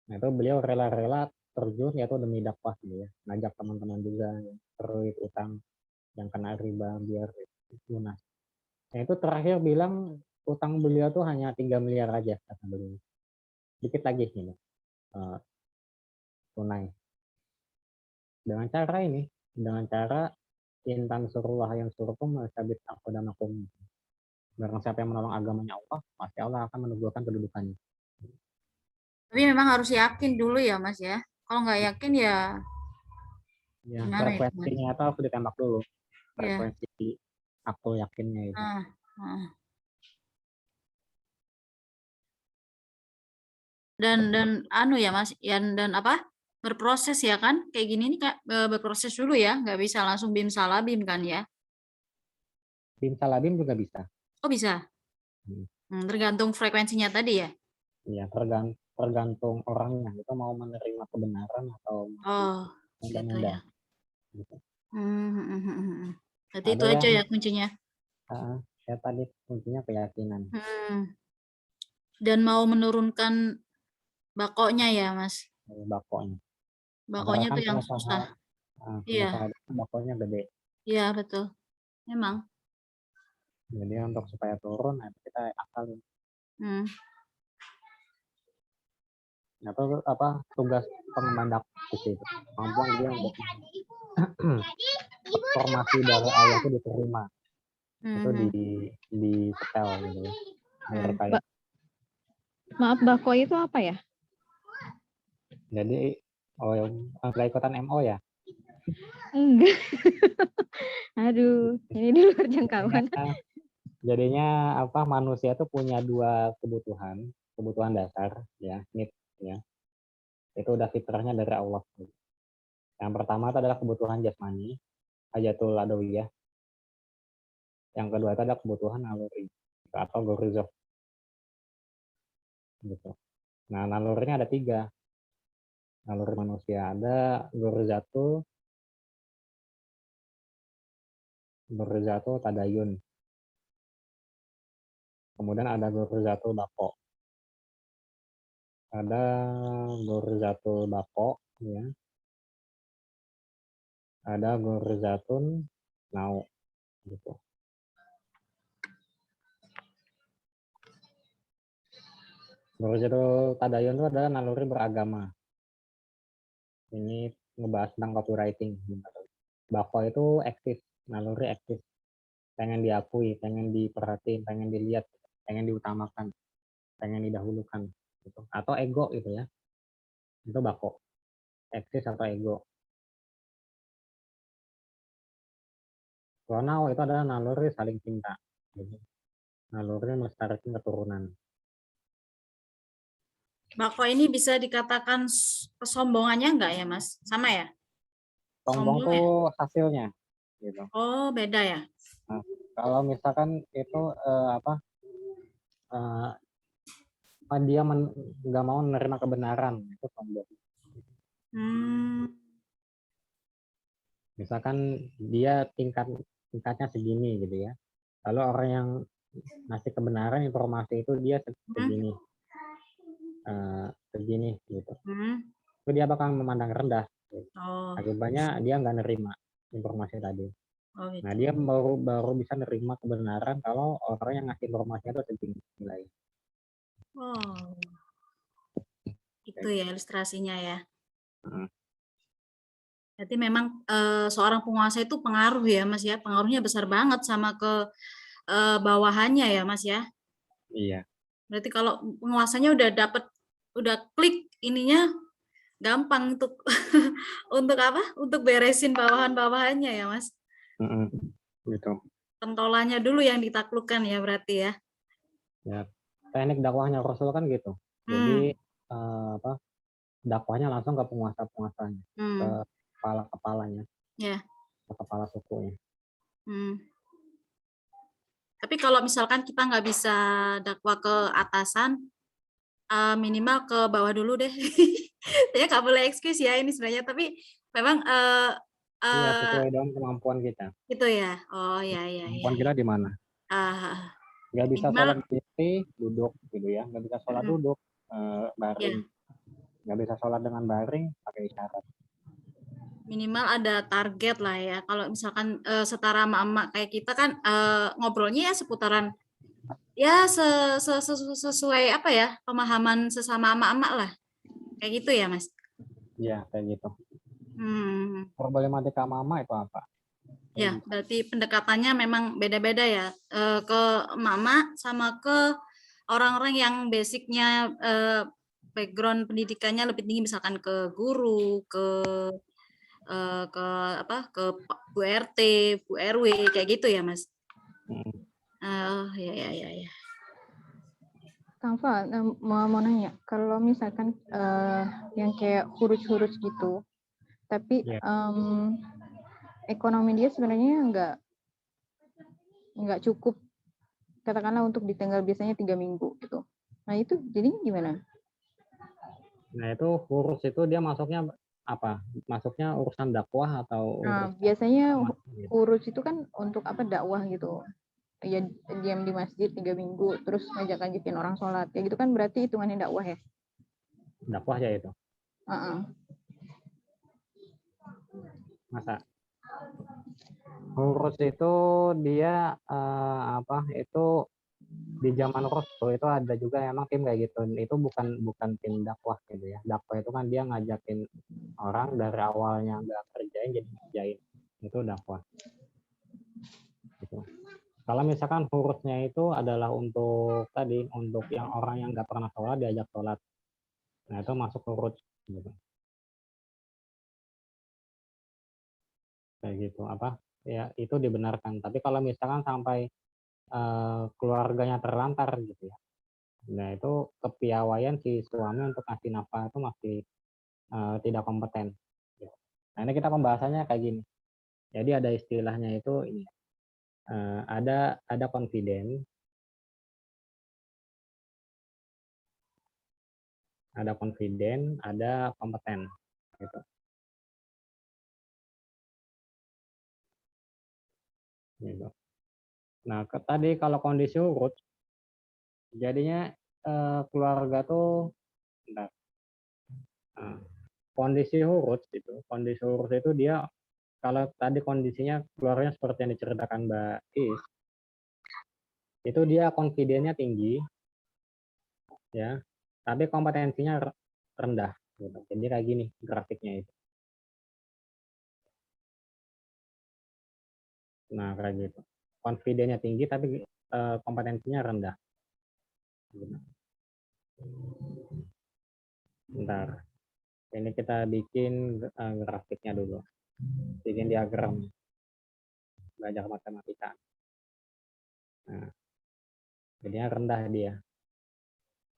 Nah itu beliau rela-rela terjun yaitu demi dakwah gitu ya. Ngajak teman-teman juga yang terlilit utang, yang kena riba biar lunas. Nah itu terakhir bilang utang beliau tuh hanya 3 miliar aja kata beliau. Dikit lagi gitu. Tunai. Dengan cara intan surullah yang surukum sabit aqdamakum. Barang siapa yang menolong agamanya Allah, pasti Allah akan meneguhkan kedudukannya. Tapi memang harus yakin dulu ya, Mas ya. Kalau nggak yakin ya frekuensinya itu harus ditembak dulu. Frekuensi aku yakinnya itu. Dan ya Mas, dan berproses ya kan, kayak gini nih Kak, berproses dulu ya, nggak bisa langsung bim salabim kan ya? Bim salabim juga bisa. Oh bisa? Tergantung frekuensinya tadi ya? Iya, tergantung orangnya, itu mau menerima kebenaran atau gitu ya. Gitu. Berarti itu aja ya kuncinya? Ya tadi kuncinya keyakinan. Dan mau menurunkan bakonya ya Mas? Bakonya tuh yang susah. Iya. Bakonya gede. Iya betul, memang. Jadi untuk supaya turun, kita akalin. Nah, itu tugas pengemban dakwah itu. Kemampuan dia untuk formasi dari Allah itu diterima. Itu di setel gitu ya. Maaf, bako itu apa ya? Jadi nggak ikutan MO ya? Enggak. Aduh, ini di luar jangkauan. Jadinya manusia itu punya 2 kebutuhan dasar ya, need ya. Itu udah fitrahnya dari Allah. Yang pertama itu adalah kebutuhan jasmani, hajatul adawiyah. Yang kedua itu adalah kebutuhan naluri atau gorizah. Gitu. Nah, nalurinya ada 3. Naluri manusia ada gorizatul tadayun. Kemudian ada gorizatul bako. Ada gorizatul bako ya. Ada gorizatun nau gitu. Gorizatul tadayun itu adalah naluri beragama. Ini ngebahas tentang copywriting. Bako itu eksis, naluri eksis. Pengen diakui, pengen diperhatiin, pengen dilihat, pengen diutamakan, pengen didahulukan. Gitu. Atau ego gitu ya. Itu bako. Eksis atau ego. Ronau itu adalah naluri saling cinta. Gitu. Naluri melestarikan keturunan. Bako ini bisa dikatakan kesombongannya enggak ya Mas? Sama ya? Sombong tuh hasilnya. Gitu. Oh beda ya? Nah, kalau misalkan itu dia nggak mau menerima kebenaran, itu sombong. Misalkan dia tingkatnya segini gitu ya, lalu orang yang ngasih kebenaran informasi itu dia segini, segini gitu, itu dia bakal memandang rendah. Gitu. Akibatnya dia nggak nerima informasi tadi. Gitu. Nah dia baru bisa nerima kebenaran kalau orang yang ngasih informasinya itu segini nilai. Itu ya ilustrasinya ya. Berarti memang seorang penguasa itu pengaruh ya Mas ya, pengaruhnya besar banget sama ke bawahannya ya Mas ya. Iya. Berarti kalau penguasanya udah klik ininya gampang untuk untuk apa? Untuk beresin bawahan-bawahannya ya Mas. Gitu. Pentolannya dulu yang ditaklukkan ya berarti ya. Ya, teknik dakwahnya Rasul kan gitu. Jadi dakwahnya langsung ke penguasa-penguasanya, ke kepala-kepalanya, ke kepala sukunya. Tapi kalau misalkan kita nggak bisa dakwah ke atasan, minimal ke bawah dulu deh. Ya nggak boleh excuse ya ini sebenarnya, tapi memang iya, sesuai dengan kemampuan kita. Gitu ya. Oh ya. Kemampuan kita di mana? Nggak bisa sholat berdiri, duduk gitu ya. Nggak bisa sholat duduk, baring. Nggak bisa sholat dengan baring, pakai isyarat. Minimal ada target lah ya. Kalau misalkan setara sama emak kayak kita kan ngobrolnya ya seputaran ya sesuai apa ya pemahaman sesama emak-emak lah. Kayak gitu ya Mas? Iya, kayak gitu. Problematika mama itu apa? Ya, berarti pendekatannya memang beda-beda ya. Ke mama sama ke orang-orang yang basicnya background pendidikannya lebih tinggi, misalkan ke guru, ke Bu RT, Bu RW, kayak gitu ya Mas? Ya. Kang Fa, mau nanya, kalau misalkan yang kayak huruf-huruf gitu, tapi ekonomi dia sebenarnya nggak cukup, katakanlah untuk ditinggal biasanya 3 minggu gitu. Nah itu jadinya gimana? Nah itu huruf itu dia masuknya apa? Masuknya urusan dakwah atau? Biasanya huruf itu kan untuk apa, dakwah gitu. Ya diam di masjid 3 minggu terus ngajak-ngajakin orang sholat kayak gitu kan berarti hitungannya dakwah ya? Dakwah ya itu. Masa huruf itu dia itu di zaman Rasul itu ada juga emang tim kayak gitu. Itu bukan tim dakwah gitu ya. Dakwah itu kan dia ngajakin orang dari awalnya nggak kerjain jadi kerjain. Itu dakwah. Gitu. Kalau misalkan hurufnya itu adalah untuk yang orang yang nggak pernah sholat diajak sholat. Nah itu masuk huruf gitu. Kayak gitu ya itu dibenarkan. Tapi kalau misalkan sampai keluarganya terlantar gitu ya, nah itu kepiawaian si suami untuk ngasih nafkah itu masih tidak kompeten. Nah ini kita pembahasannya kayak gini. Jadi ada istilahnya itu ini. Ada confident, ada kompeten. Gitu. Gitu. Nah tadi kalau kondisi urut, jadinya keluarga tuh, kondisi urut itu dia kalau tadi kondisinya keluarnya seperti yang diceritakan Mbak Is, itu dia confidence-nya tinggi, ya, tapi kompetensinya rendah. Gitu. Jadi kayak gini grafiknya itu. Nah kayak gitu. Confidence-nya tinggi tapi kompetensinya rendah. Gitu. Bentar. Ini kita bikin grafiknya dulu. Bikin diagram. Belajar matematika. Nah, jadinya rendah dia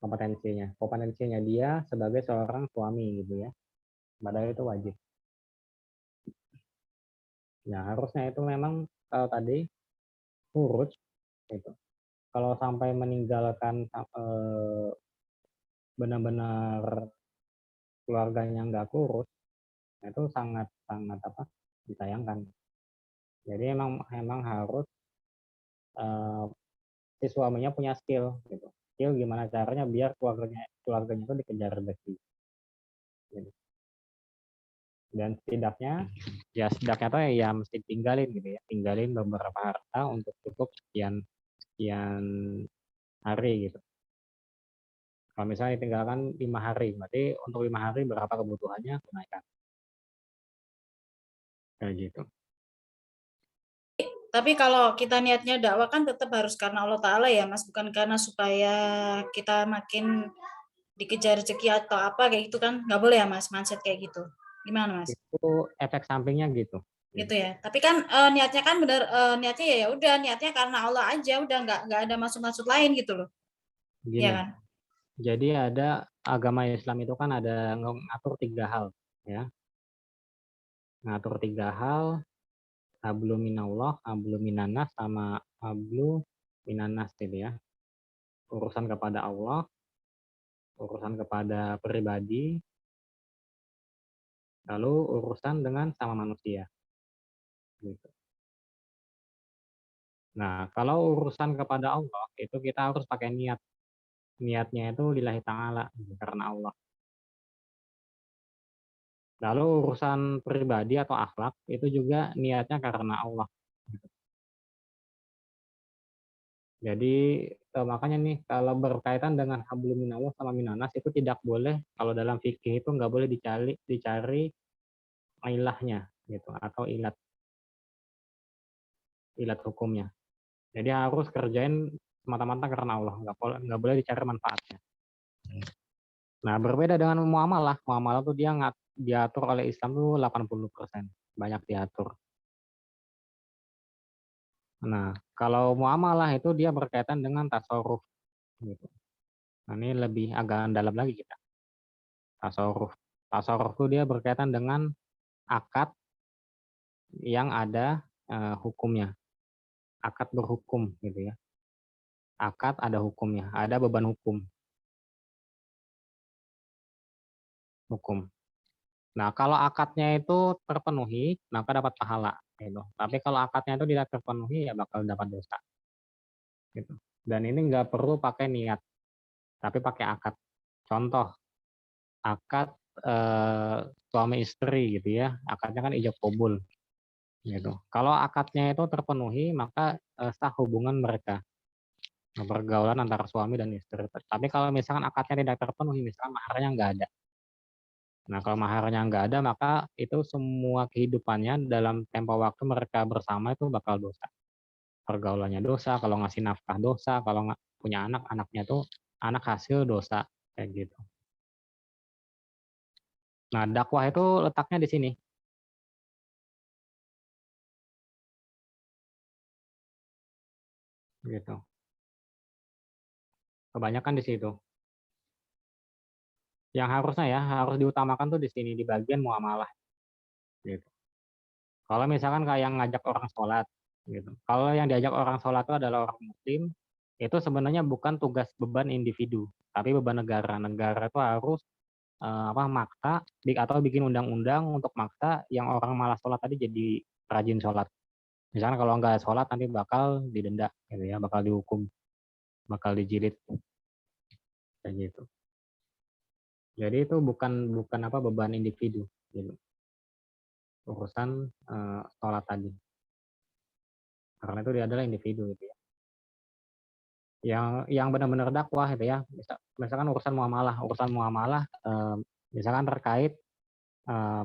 kompetensinya dia sebagai seorang suami gitu ya, padahal itu wajib. Nah harusnya itu memang kalau tadi urut itu kalau sampai meninggalkan benar-benar keluarganya nggak kurus, itu sangat disayangkan. Jadi emang harus si suaminya punya skill gitu. Skill gimana caranya biar keluarganya itu dikejar rezeki. Gitu. Dan setidaknya tuh ya mesti tinggalin gitu ya, tinggalin beberapa harta untuk cukup sekian hari gitu. Kalau misalnya ditinggalkan 5 hari, berarti untuk 5 hari berapa kebutuhannya tunaikan. Kayak gitu. Tapi kalau kita niatnya dakwah kan tetap harus karena Allah Ta'ala ya Mas, bukan karena supaya kita makin dikejar rezeki atau apa kayak gitu kan, nggak boleh ya Mas, mindset kayak gitu. Gimana Mas? Itu efek sampingnya gitu. Gitu ya. Tapi kan niatnya kan benar, niatnya ya udah niatnya karena Allah aja, udah nggak ada maksud-maksud lain gitu loh. Gini, Iya kan? jadi ada agama Islam itu kan ada ngatur 3 hal ya. Ngatur 3 hal, hablu minallah, hablu minanas, sama hablu minanas gitu ya. Urusan kepada Allah, urusan kepada pribadi, lalu urusan dengan sama manusia. Gitu. Nah, kalau urusan kepada Allah itu kita harus pakai niat. Niatnya itu lillahi ta'ala, karena Allah. Lalu urusan pribadi atau akhlak itu juga niatnya karena Allah. Jadi makanya nih kalau berkaitan dengan hablum minallah sama minanas itu tidak boleh, kalau dalam fikih itu nggak boleh dicari ilahnya gitu atau ilat hukumnya. Jadi harus kerjain semata-mata karena Allah, nggak boleh dicari manfaatnya. Nah, berbeda dengan muamalah. Muamalah tuh dia diatur oleh Islam tuh 80%, banyak diatur. Nah, kalau muamalah itu dia berkaitan dengan tasawuf gitu. Nah, ini lebih agak dalam lagi kita. Tasawuf. Tasawuf itu dia berkaitan dengan akad yang ada hukumnya. Akad berhukum gitu ya. Akad ada hukumnya, ada beban hukum. Nah, kalau akadnya itu terpenuhi, maka dapat pahala gitu. Tapi kalau akadnya itu tidak terpenuhi ya bakal dapat dosa. Gitu. Dan ini nggak perlu pakai niat, tapi pakai akad. Contoh, akad suami istri gitu ya, akadnya kan ijab kabul gitu. Kalau akadnya itu terpenuhi, maka sah hubungan mereka, pergaulan antara suami dan istri. Tapi kalau misalkan akadnya tidak terpenuhi, misalkan maharnya nggak ada. Nah, kalau maharnya nggak ada, maka itu semua kehidupannya dalam tempo waktu mereka bersama itu bakal dosa. Pergaulannya dosa, kalau ngasih nafkah dosa, kalau nggak punya anak, anaknya tuh anak hasil dosa, kayak gitu. Nah, dakwah itu letaknya di sini. Gitu. Kebanyakan di situ. Yang harusnya ya, harus diutamakan tuh di sini, di bagian muamalah. Gitu. Kalau misalkan kayak ngajak orang sholat, gitu. Kalau yang diajak orang sholat itu adalah orang muslim, itu sebenarnya bukan tugas beban individu, tapi beban negara. Negara itu harus maksa atau bikin undang-undang untuk maksa yang orang malas sholat tadi jadi rajin sholat. Misalnya kalau nggak sholat nanti bakal didenda, gitu ya, bakal dihukum, bakal dijilid, kayak gitu. Jadi itu bukan beban individu, gitu. Urusan sholat tadi. Karena itu dia adalah individu, gitu ya. Yang benar-benar dakwah itu ya, misalkan urusan muamalah misalkan terkait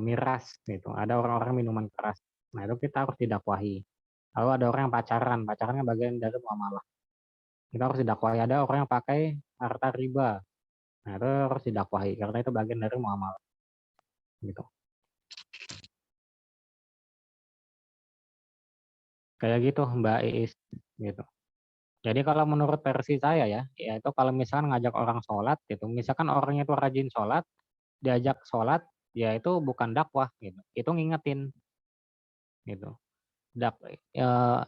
miras gitu, ada orang-orang minuman keras, nah itu kita harus didakwahi. Lalu ada orang yang pacaran kan bagian dari muamalah, kita harus didakwahi. Ada orang yang pakai harta riba, nah itu harus didakwahi karena itu bagian dari muamalah gitu. Kayak gitu Mbak Iis gitu. Jadi kalau menurut versi saya ya itu kalau misalkan ngajak orang sholat gitu, misalkan orangnya itu rajin sholat, diajak sholat, ya itu bukan dakwah gitu, itu ngingetin gitu.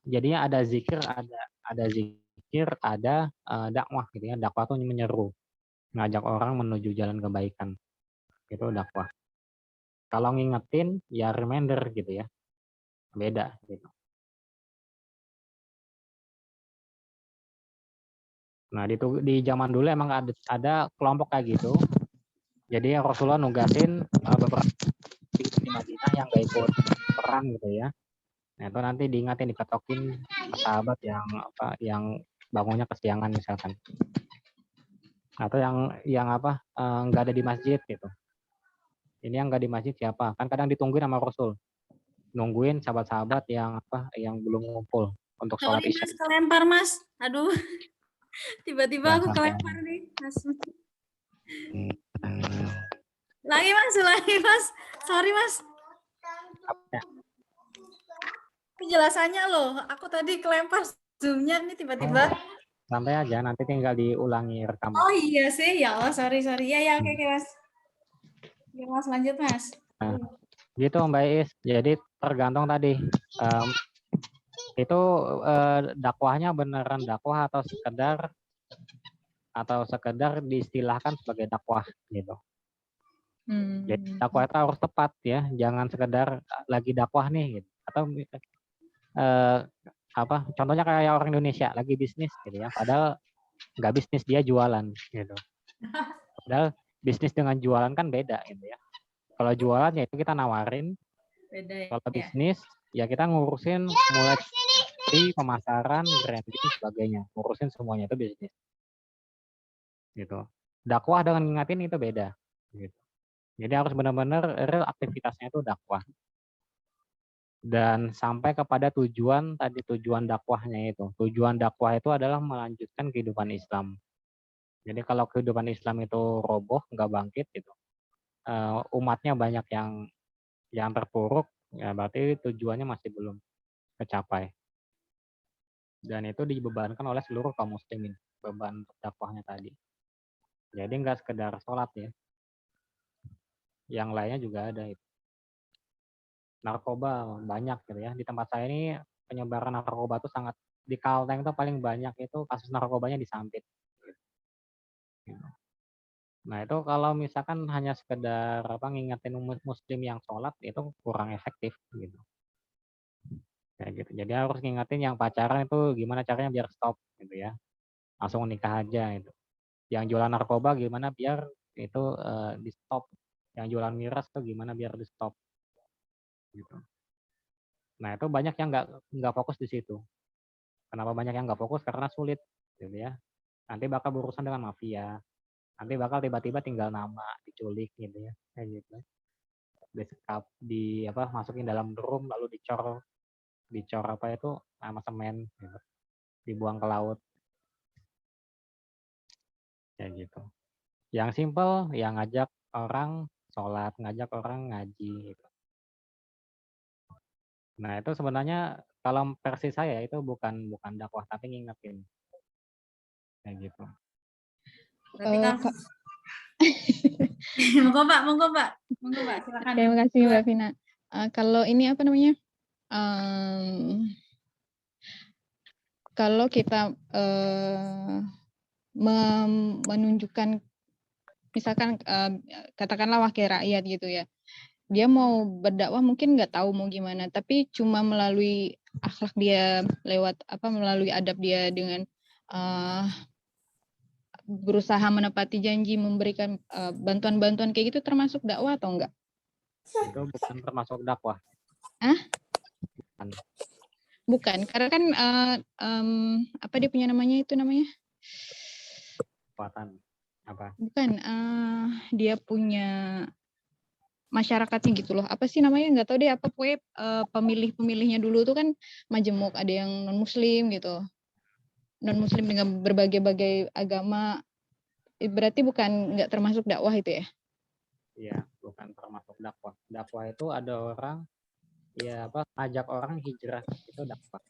Jadinya ada zikir, ada dakwah gitu ya. Dakwah tuh menyeru ngajak orang menuju jalan kebaikan. Itu dakwah. Kalau ngingetin, ya reminder gitu ya. Beda gitu. Nah, di zaman dulu emang ada kelompok kayak gitu. Jadi Rasulullah nugasin beberapa di Madinah yang gak ikut perang gitu ya. Nah, itu nanti diingatin, diketokin sahabat yang bangunnya kesiangan misalkan. Atau yang nggak ada di masjid gitu. Ini yang nggak di masjid siapa? Kan kadang ditungguin sama Rasul. Nungguin sahabat-sahabat yang belum ngumpul untuk sholat Sorry isya. Mas, kelempar Mas. Aduh, tiba-tiba Ya, aku santai. kelempar nih Mas. Lagi Mas. Sorry Mas. Ya. Penjelasannya loh, aku tadi kelempar zoom-nya nih tiba-tiba. Santai aja, nanti tinggal diulangi rekaman. Oh iya sih, ya Allah, sorry. Ya, oke Mas. Ya Mas, lanjut Mas. Nah, gitu Mbak Is. Jadi tergantung tadi. Itu dakwahnya beneran dakwah atau sekedar diistilahkan sebagai dakwah gitu. Jadi dakwah itu harus tepat ya, jangan sekedar lagi dakwah nih gitu. Atau contohnya kayak orang Indonesia lagi bisnis gitu ya, padahal nggak bisnis, dia jualan gitu. Padahal bisnis dengan jualan kan beda gitu ya. Kalau jualan ya itu kita nawarin. Beda ya. Kalau bisnis ya kita ngurusin mulai dari pemasaran, branding, sebagainya, ngurusin semuanya, itu bisnis gitu. Dakwah dengan ngingatin itu beda gitu. Jadi harus benar-benar real aktivitasnya itu dakwah. Dan sampai kepada tujuan dakwahnya itu. Tujuan dakwah itu adalah melanjutkan kehidupan Islam. Jadi kalau kehidupan Islam itu roboh, nggak bangkit gitu, umatnya banyak yang terpuruk, ya berarti tujuannya masih belum kecapai. Dan itu dibebankan oleh seluruh kaum muslimin, beban dakwahnya tadi. Jadi nggak sekedar sholat ya, yang lainnya juga ada itu. Narkoba banyak gitu ya. Di tempat saya ini penyebaran narkoba itu sangat, di Kalteng itu paling banyak itu kasus narkobanya di Sampit. Nah itu kalau misalkan hanya sekedar ngingetin muslim yang sholat, itu kurang efektif gitu. Kayak gitu. Jadi harus ngingetin yang pacaran itu gimana caranya biar stop gitu ya. Langsung nikah aja gitu. Yang jualan narkoba gimana biar itu di stop. Yang jualan miras tuh gimana biar di stop gitu. Nah itu banyak yang nggak fokus di situ. Kenapa banyak yang nggak fokus? Karena sulit gitu ya. Nanti bakal berurusan dengan mafia. Nanti bakal tiba-tiba tinggal nama, diculik gitu ya. Kayak gitu. Disekap, masukin dalam drum lalu dicor nama semen gitu. Dibuang ke laut. Kayak gitu. Yang simple, yang ngajak orang sholat, ngajak orang ngaji gitu. Nah, itu sebenarnya kalau versi saya itu bukan dakwah tapi ngingetin. Kayak gitu. Berarti kan monggo Pak, silakan. Terima kasih Mbak Vina. Kalau ini apa namanya? Kalau kita menunjukkan, misalkan katakanlah wakil rakyat gitu ya, dia mau berdakwah mungkin nggak tahu mau gimana, tapi cuma melalui akhlak dia, melalui adab dia dengan berusaha menepati janji, memberikan bantuan-bantuan kayak gitu, termasuk dakwah atau enggak? Itu bukan termasuk dakwah. Bukan, karena kan apa dia punya namanya itu namanya? Kekuatan apa? Bukan, dia punya masyarakatnya gitu loh. Apa sih namanya? Nggak tahu deh apa, pokoknya pemilih-pemilihnya dulu tuh kan majemuk, ada yang non muslim gitu. Non muslim dengan berbagai-bagai agama. Berarti bukan, nggak termasuk dakwah itu ya? Iya, bukan termasuk dakwah. Dakwah itu ada orang ajak orang hijrah, itu dakwah.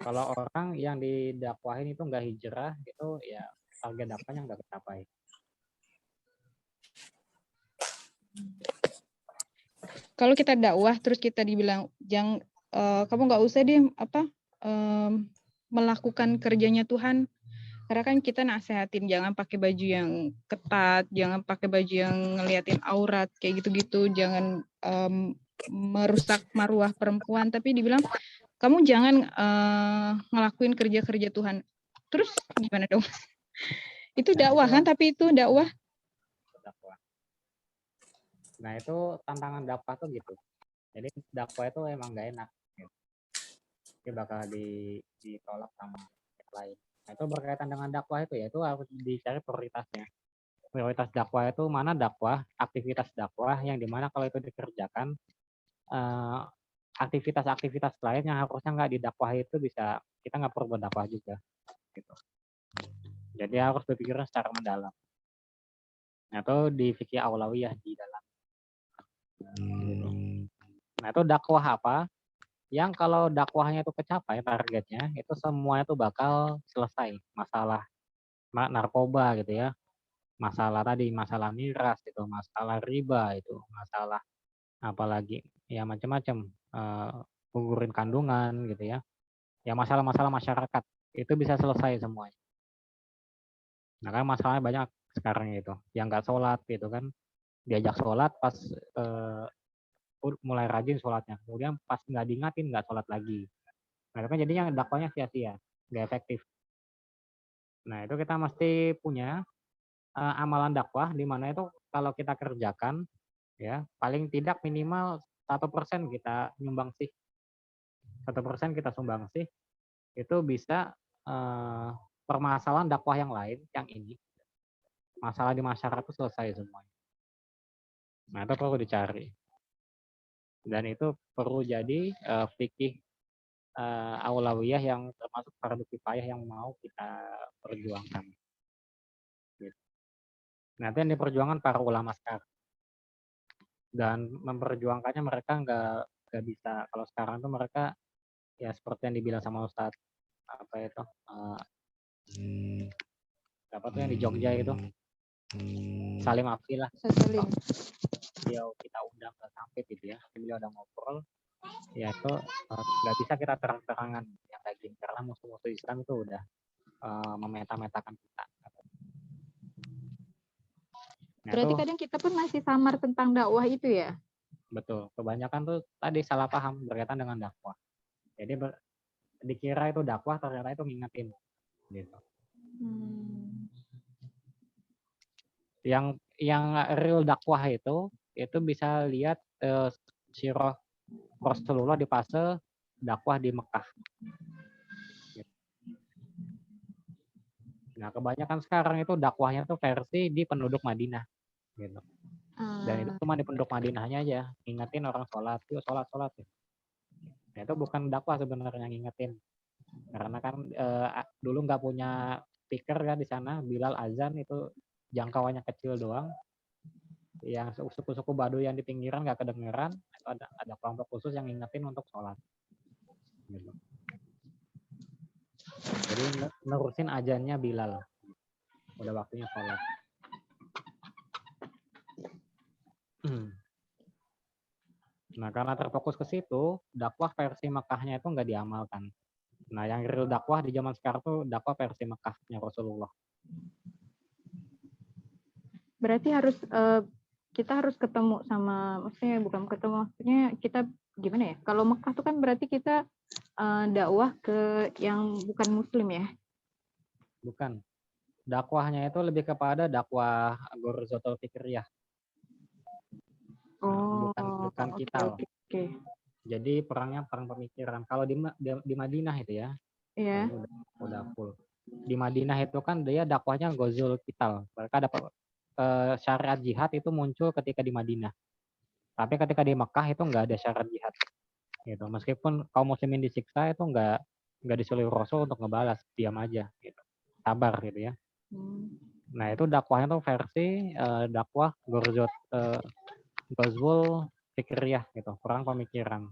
Kalau orang yang didakwahin itu nggak hijrah, itu ya target dakwahnya nggak tercapai. Kalau kita dakwah terus kita dibilang kamu nggak usah deh melakukan kerjanya Tuhan, Karena kan kita nasehatin jangan pakai baju yang ketat, jangan pakai baju yang ngeliatin aurat kayak gitu-gitu, jangan merusak marwah perempuan. Tapi dibilang kamu jangan ngelakuin kerja-kerja Tuhan. Terus gimana dong? Itu dakwah kan? Tapi itu dakwah. Nah itu tantangan dakwah tuh gitu. Jadi dakwah itu emang gak enak. Gitu. Dia bakal ditolak sama yang lain. Nah, itu berkaitan dengan dakwah itu ya, itu harus dicari prioritasnya. Prioritas dakwah itu mana dakwah, aktivitas dakwah yang dimana kalau itu dikerjakan, aktivitas-aktivitas lain yang harusnya nggak didakwah itu bisa, kita nggak perlu berdakwah juga. Gitu. Jadi harus berpikirnya secara mendalam. Nah itu di fikih aulawiyah di dalam. Gitu. Nah itu dakwah apa? Yang kalau dakwahnya itu kecapai targetnya, itu semuanya itu bakal selesai. Masalah narkoba gitu ya, masalah tadi, masalah miras itu, masalah riba itu, masalah apalagi ya macam-macam, gugurin kandungan gitu ya. Ya masalah-masalah masyarakat itu bisa selesai semuanya. Nah kan masalahnya banyak sekarang itu, yang nggak sholat gitu kan, diajak sholat pas mulai rajin sholatnya, kemudian pas nggak diingatin nggak sholat lagi. Nah itu kan jadinya dakwahnya sia-sia, nggak efektif. Nah itu kita mesti punya amalan dakwah di mana itu kalau kita kerjakan ya paling tidak minimal 1% kita nyumbang sih, 1% kita sumbang sih, itu bisa permasalahan dakwah yang lain yang ini masalah di masyarakat itu selesai semuanya. Nah itu perlu dicari dan itu perlu jadi fikih aulawiyah yang termasuk fardu kifayah yang mau kita perjuangkan. Gitu. Nah itu yang diperjuangkan para ulama sekarang. Dan memperjuangkannya mereka nggak bisa, kalau sekarang tuh mereka ya seperti yang dibilang sama Ustadz apa itu apa tuh yang di Jogja itu Salim Afi lah, beliau kita undang ke Sampit gitu ya, beliau udah ngobrol ya itu nggak bisa kita terang-terangan yang kayak gini karena musuh-musuh Islam itu udah memeta-metakan kita. Nah, berarti kadang kita pun masih samar tentang dakwah itu ya? Betul, kebanyakan tuh tadi salah paham berkaitan dengan dakwah. Jadi dikira itu dakwah, ternyata itu ngingetin. Gitu. Yang real dakwah itu bisa lihat sirah Rasulullah di fase dakwah di Mekah. Gitu. Nah, kebanyakan sekarang itu dakwahnya tuh versi di penduduk Madinah. Gitu. Dan itu cuma di penduduk Madinahnya aja, ngingetin orang sholat, yuk sholat. Nah, itu bukan dakwah sebenarnya ngingetin. Karena kan dulu nggak punya speaker kan di sana, Bilal azan itu jangkauannya kecil doang. Yang suku-suku Baduy yang di pinggiran nggak kedengeran, itu ada kelompok khusus yang ngingetin untuk sholat. Gitu. Jadi nerusin azannya Bilal. Udah waktunya sholat. Nah, karena terfokus ke situ, dakwah versi Mekahnya itu nggak diamalkan. Nah, yang real dakwah di zaman sekarang tuh dakwah versi Mekahnya Rasulullah. Berarti kita harus ketemu sama, maksudnya bukan ketemu, maksudnya kita gimana ya? Kalau Mekah tuh kan berarti kita dakwah ke yang bukan Muslim ya? Bukan. Dakwahnya itu lebih kepada dakwah Ghurzatul Fikriyah. Bukan kital. Okay. Jadi perangnya perang pemikiran. Kalau di Madinah itu ya, udah full. Di Madinah itu kan dia dakwahnya Ghazul Kital. Mereka dapat syariat jihad itu muncul ketika di Madinah. Tapi ketika di Mekah itu nggak ada syariat jihad. Gitu. Meskipun kaum muslimin disiksa itu nggak disuruh Rasul untuk ngebalas, diam aja. Gitu. Sabar gitu ya. Nah itu dakwahnya tuh versi dakwah Ghazul Fikriyah gitu, perang pemikiran,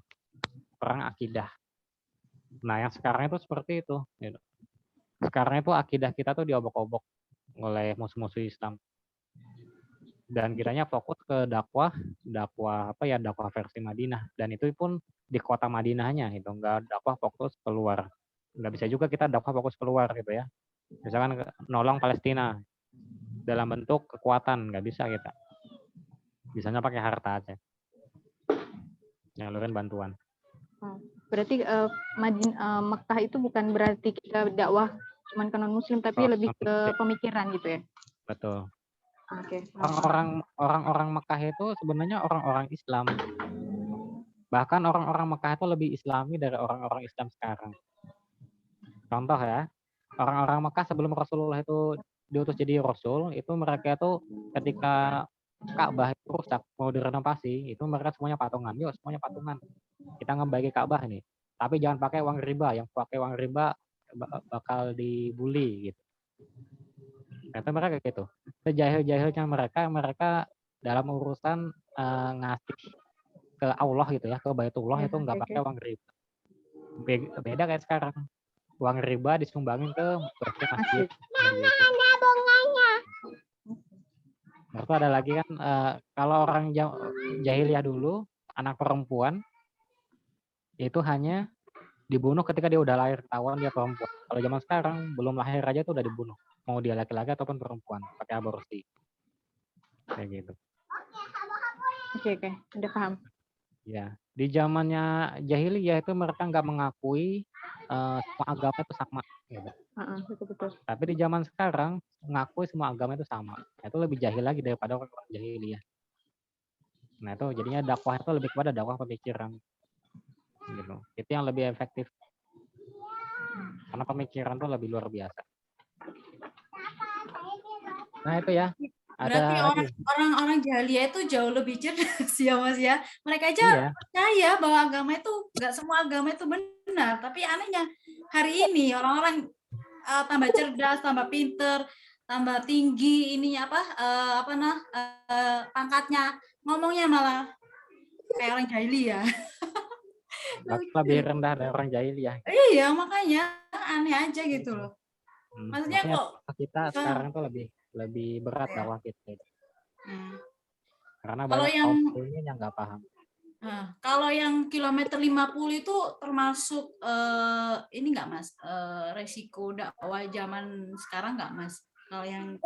perang akidah. Nah yang sekarang itu seperti itu. Gitu. Sekarang itu akidah kita tuh diobok-obok oleh musuh-musuh Islam. Dan kiranya fokus ke dakwah versi Madinah. Dan itu pun di kota Madinahnya, gitu, nggak dakwah fokus keluar. Nggak bisa juga kita dakwah fokus keluar gitu ya. Misalkan nolong Palestina dalam bentuk kekuatan, nggak bisa kita. Bisanya pakai harta aja. Nyalurin bantuan. Berarti Mekah itu bukan berarti kita dakwah cuman ke non-muslim, tapi lebih ke pemikiran gitu ya? Betul. Oke. Orang-orang Mekah itu sebenarnya orang-orang Islam. Bahkan orang-orang Mekah itu lebih Islami dari orang-orang Islam sekarang. Contoh ya, orang-orang Mekah sebelum Rasulullah itu diutus jadi Rasul, itu mereka itu ketika Ka'bah itu rusak, mau direnovasi, itu mereka semuanya patungan. Yuk, semuanya patungan. Kita ngebagi Ka'bah nih. Tapi jangan pakai uang riba. Yang pakai uang riba bakal dibully gitu. Kata mereka gitu. Sejahil-jahilnya mereka dalam urusan ngasih ke Allah gitu ya, ke Baitullah itu nggak pakai uang riba. Beda kayak sekarang. Uang riba disumbangin ke masjid. Terus ada lagi kan, kalau orang jahiliyah dulu, anak perempuan itu hanya dibunuh ketika dia udah lahir, ketahuan dia perempuan. Kalau zaman sekarang belum lahir aja tuh udah dibunuh, mau dia laki-laki ataupun perempuan, pakai aborsi. Kayak gitu. Oke, udah paham. Ya, di zamannya jahiliyah itu mereka nggak mengakui semua agama itu sama. Gitu. Betul. Tapi di zaman sekarang mengakui semua agama itu sama. Itu lebih jahil lagi daripada orang jahiliyah. Nah itu jadinya dakwah itu lebih kepada dakwah pemikiran. Gitu. Itu yang lebih efektif. Karena pemikiran itu lebih luar biasa. Nah itu ya. Berarti orang-orang jahiliyah itu jauh lebih cerdas ya Mas ya. Mereka aja percaya bahwa agama itu nggak semua agama itu benar. Tapi anehnya hari ini orang-orang tambah cerdas, tambah pinter, tambah tinggi ininya pangkatnya, ngomongnya malah kayak orang jahiliyah. Lebih rendah dari orang jahiliyah. Iya, makanya aneh aja gitu loh. Maksudnya kok kita sekarang tuh lebih berat dakwah kita. Karena kalau banyak kaum yang nggak paham. Kalau yang kilometer 50 itu termasuk ini nggak Mas? Resiko dakwah zaman sekarang nggak Mas? Kalau yang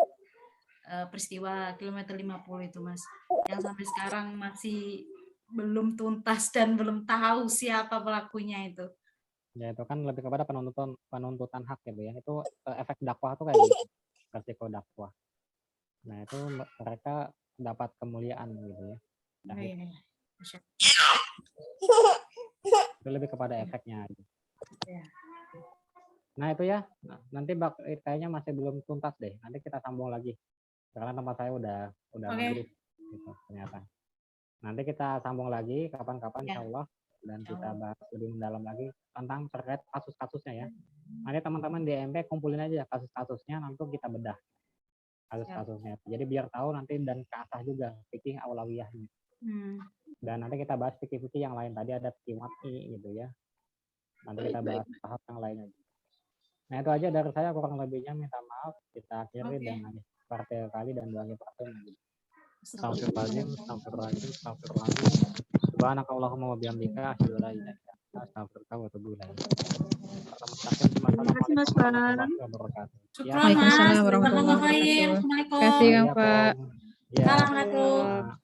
peristiwa kilometer 50 itu Mas, yang sampai sekarang masih belum tuntas dan belum tahu siapa pelakunya itu. Ya itu kan lebih kepada penuntutan hak gitu ya. Itu efek dakwah tuh kayak gitu. Resiko dakwah. Nah itu mereka dapat kemuliaan gitu ya. Itu lebih kepada efeknya. Gitu. Nah itu ya. Nanti kayaknya masih belum tuntas deh. Nanti kita sambung lagi. Karena tempat saya udah maghrib gitu ternyata. Nanti kita sambung lagi kapan-kapan insya Allah. Dan kita bahas lebih mendalam lagi tentang terkait kasus-kasusnya ya. Nanti teman-teman di MP kumpulin aja kasus-kasusnya, nanti kita bedah kasus-kasusnya. Jadi biar tahu nanti dan keasah juga fikih aulawiyahnya. Dan nanti kita bahas fikih-fikih yang lain. Tadi ada fikih wat'i gitu ya. Nanti kita bahas tahap yang lainnya. Nah itu aja dari saya, kurang lebihnya minta maaf. Kita akhiri dengan partai kali dan dua partai lagi. Astagfirullahaladzim. Subhanakallahumma wa bihamdika asyhadu an la ilaha illa anta astaghfiruka wa atubu ilaik. Terima kasih Mas Pak. Waalaikumsalam warahmatullahi wabarakatuh. Terima kasih Kang Pak. Assalamualaikum.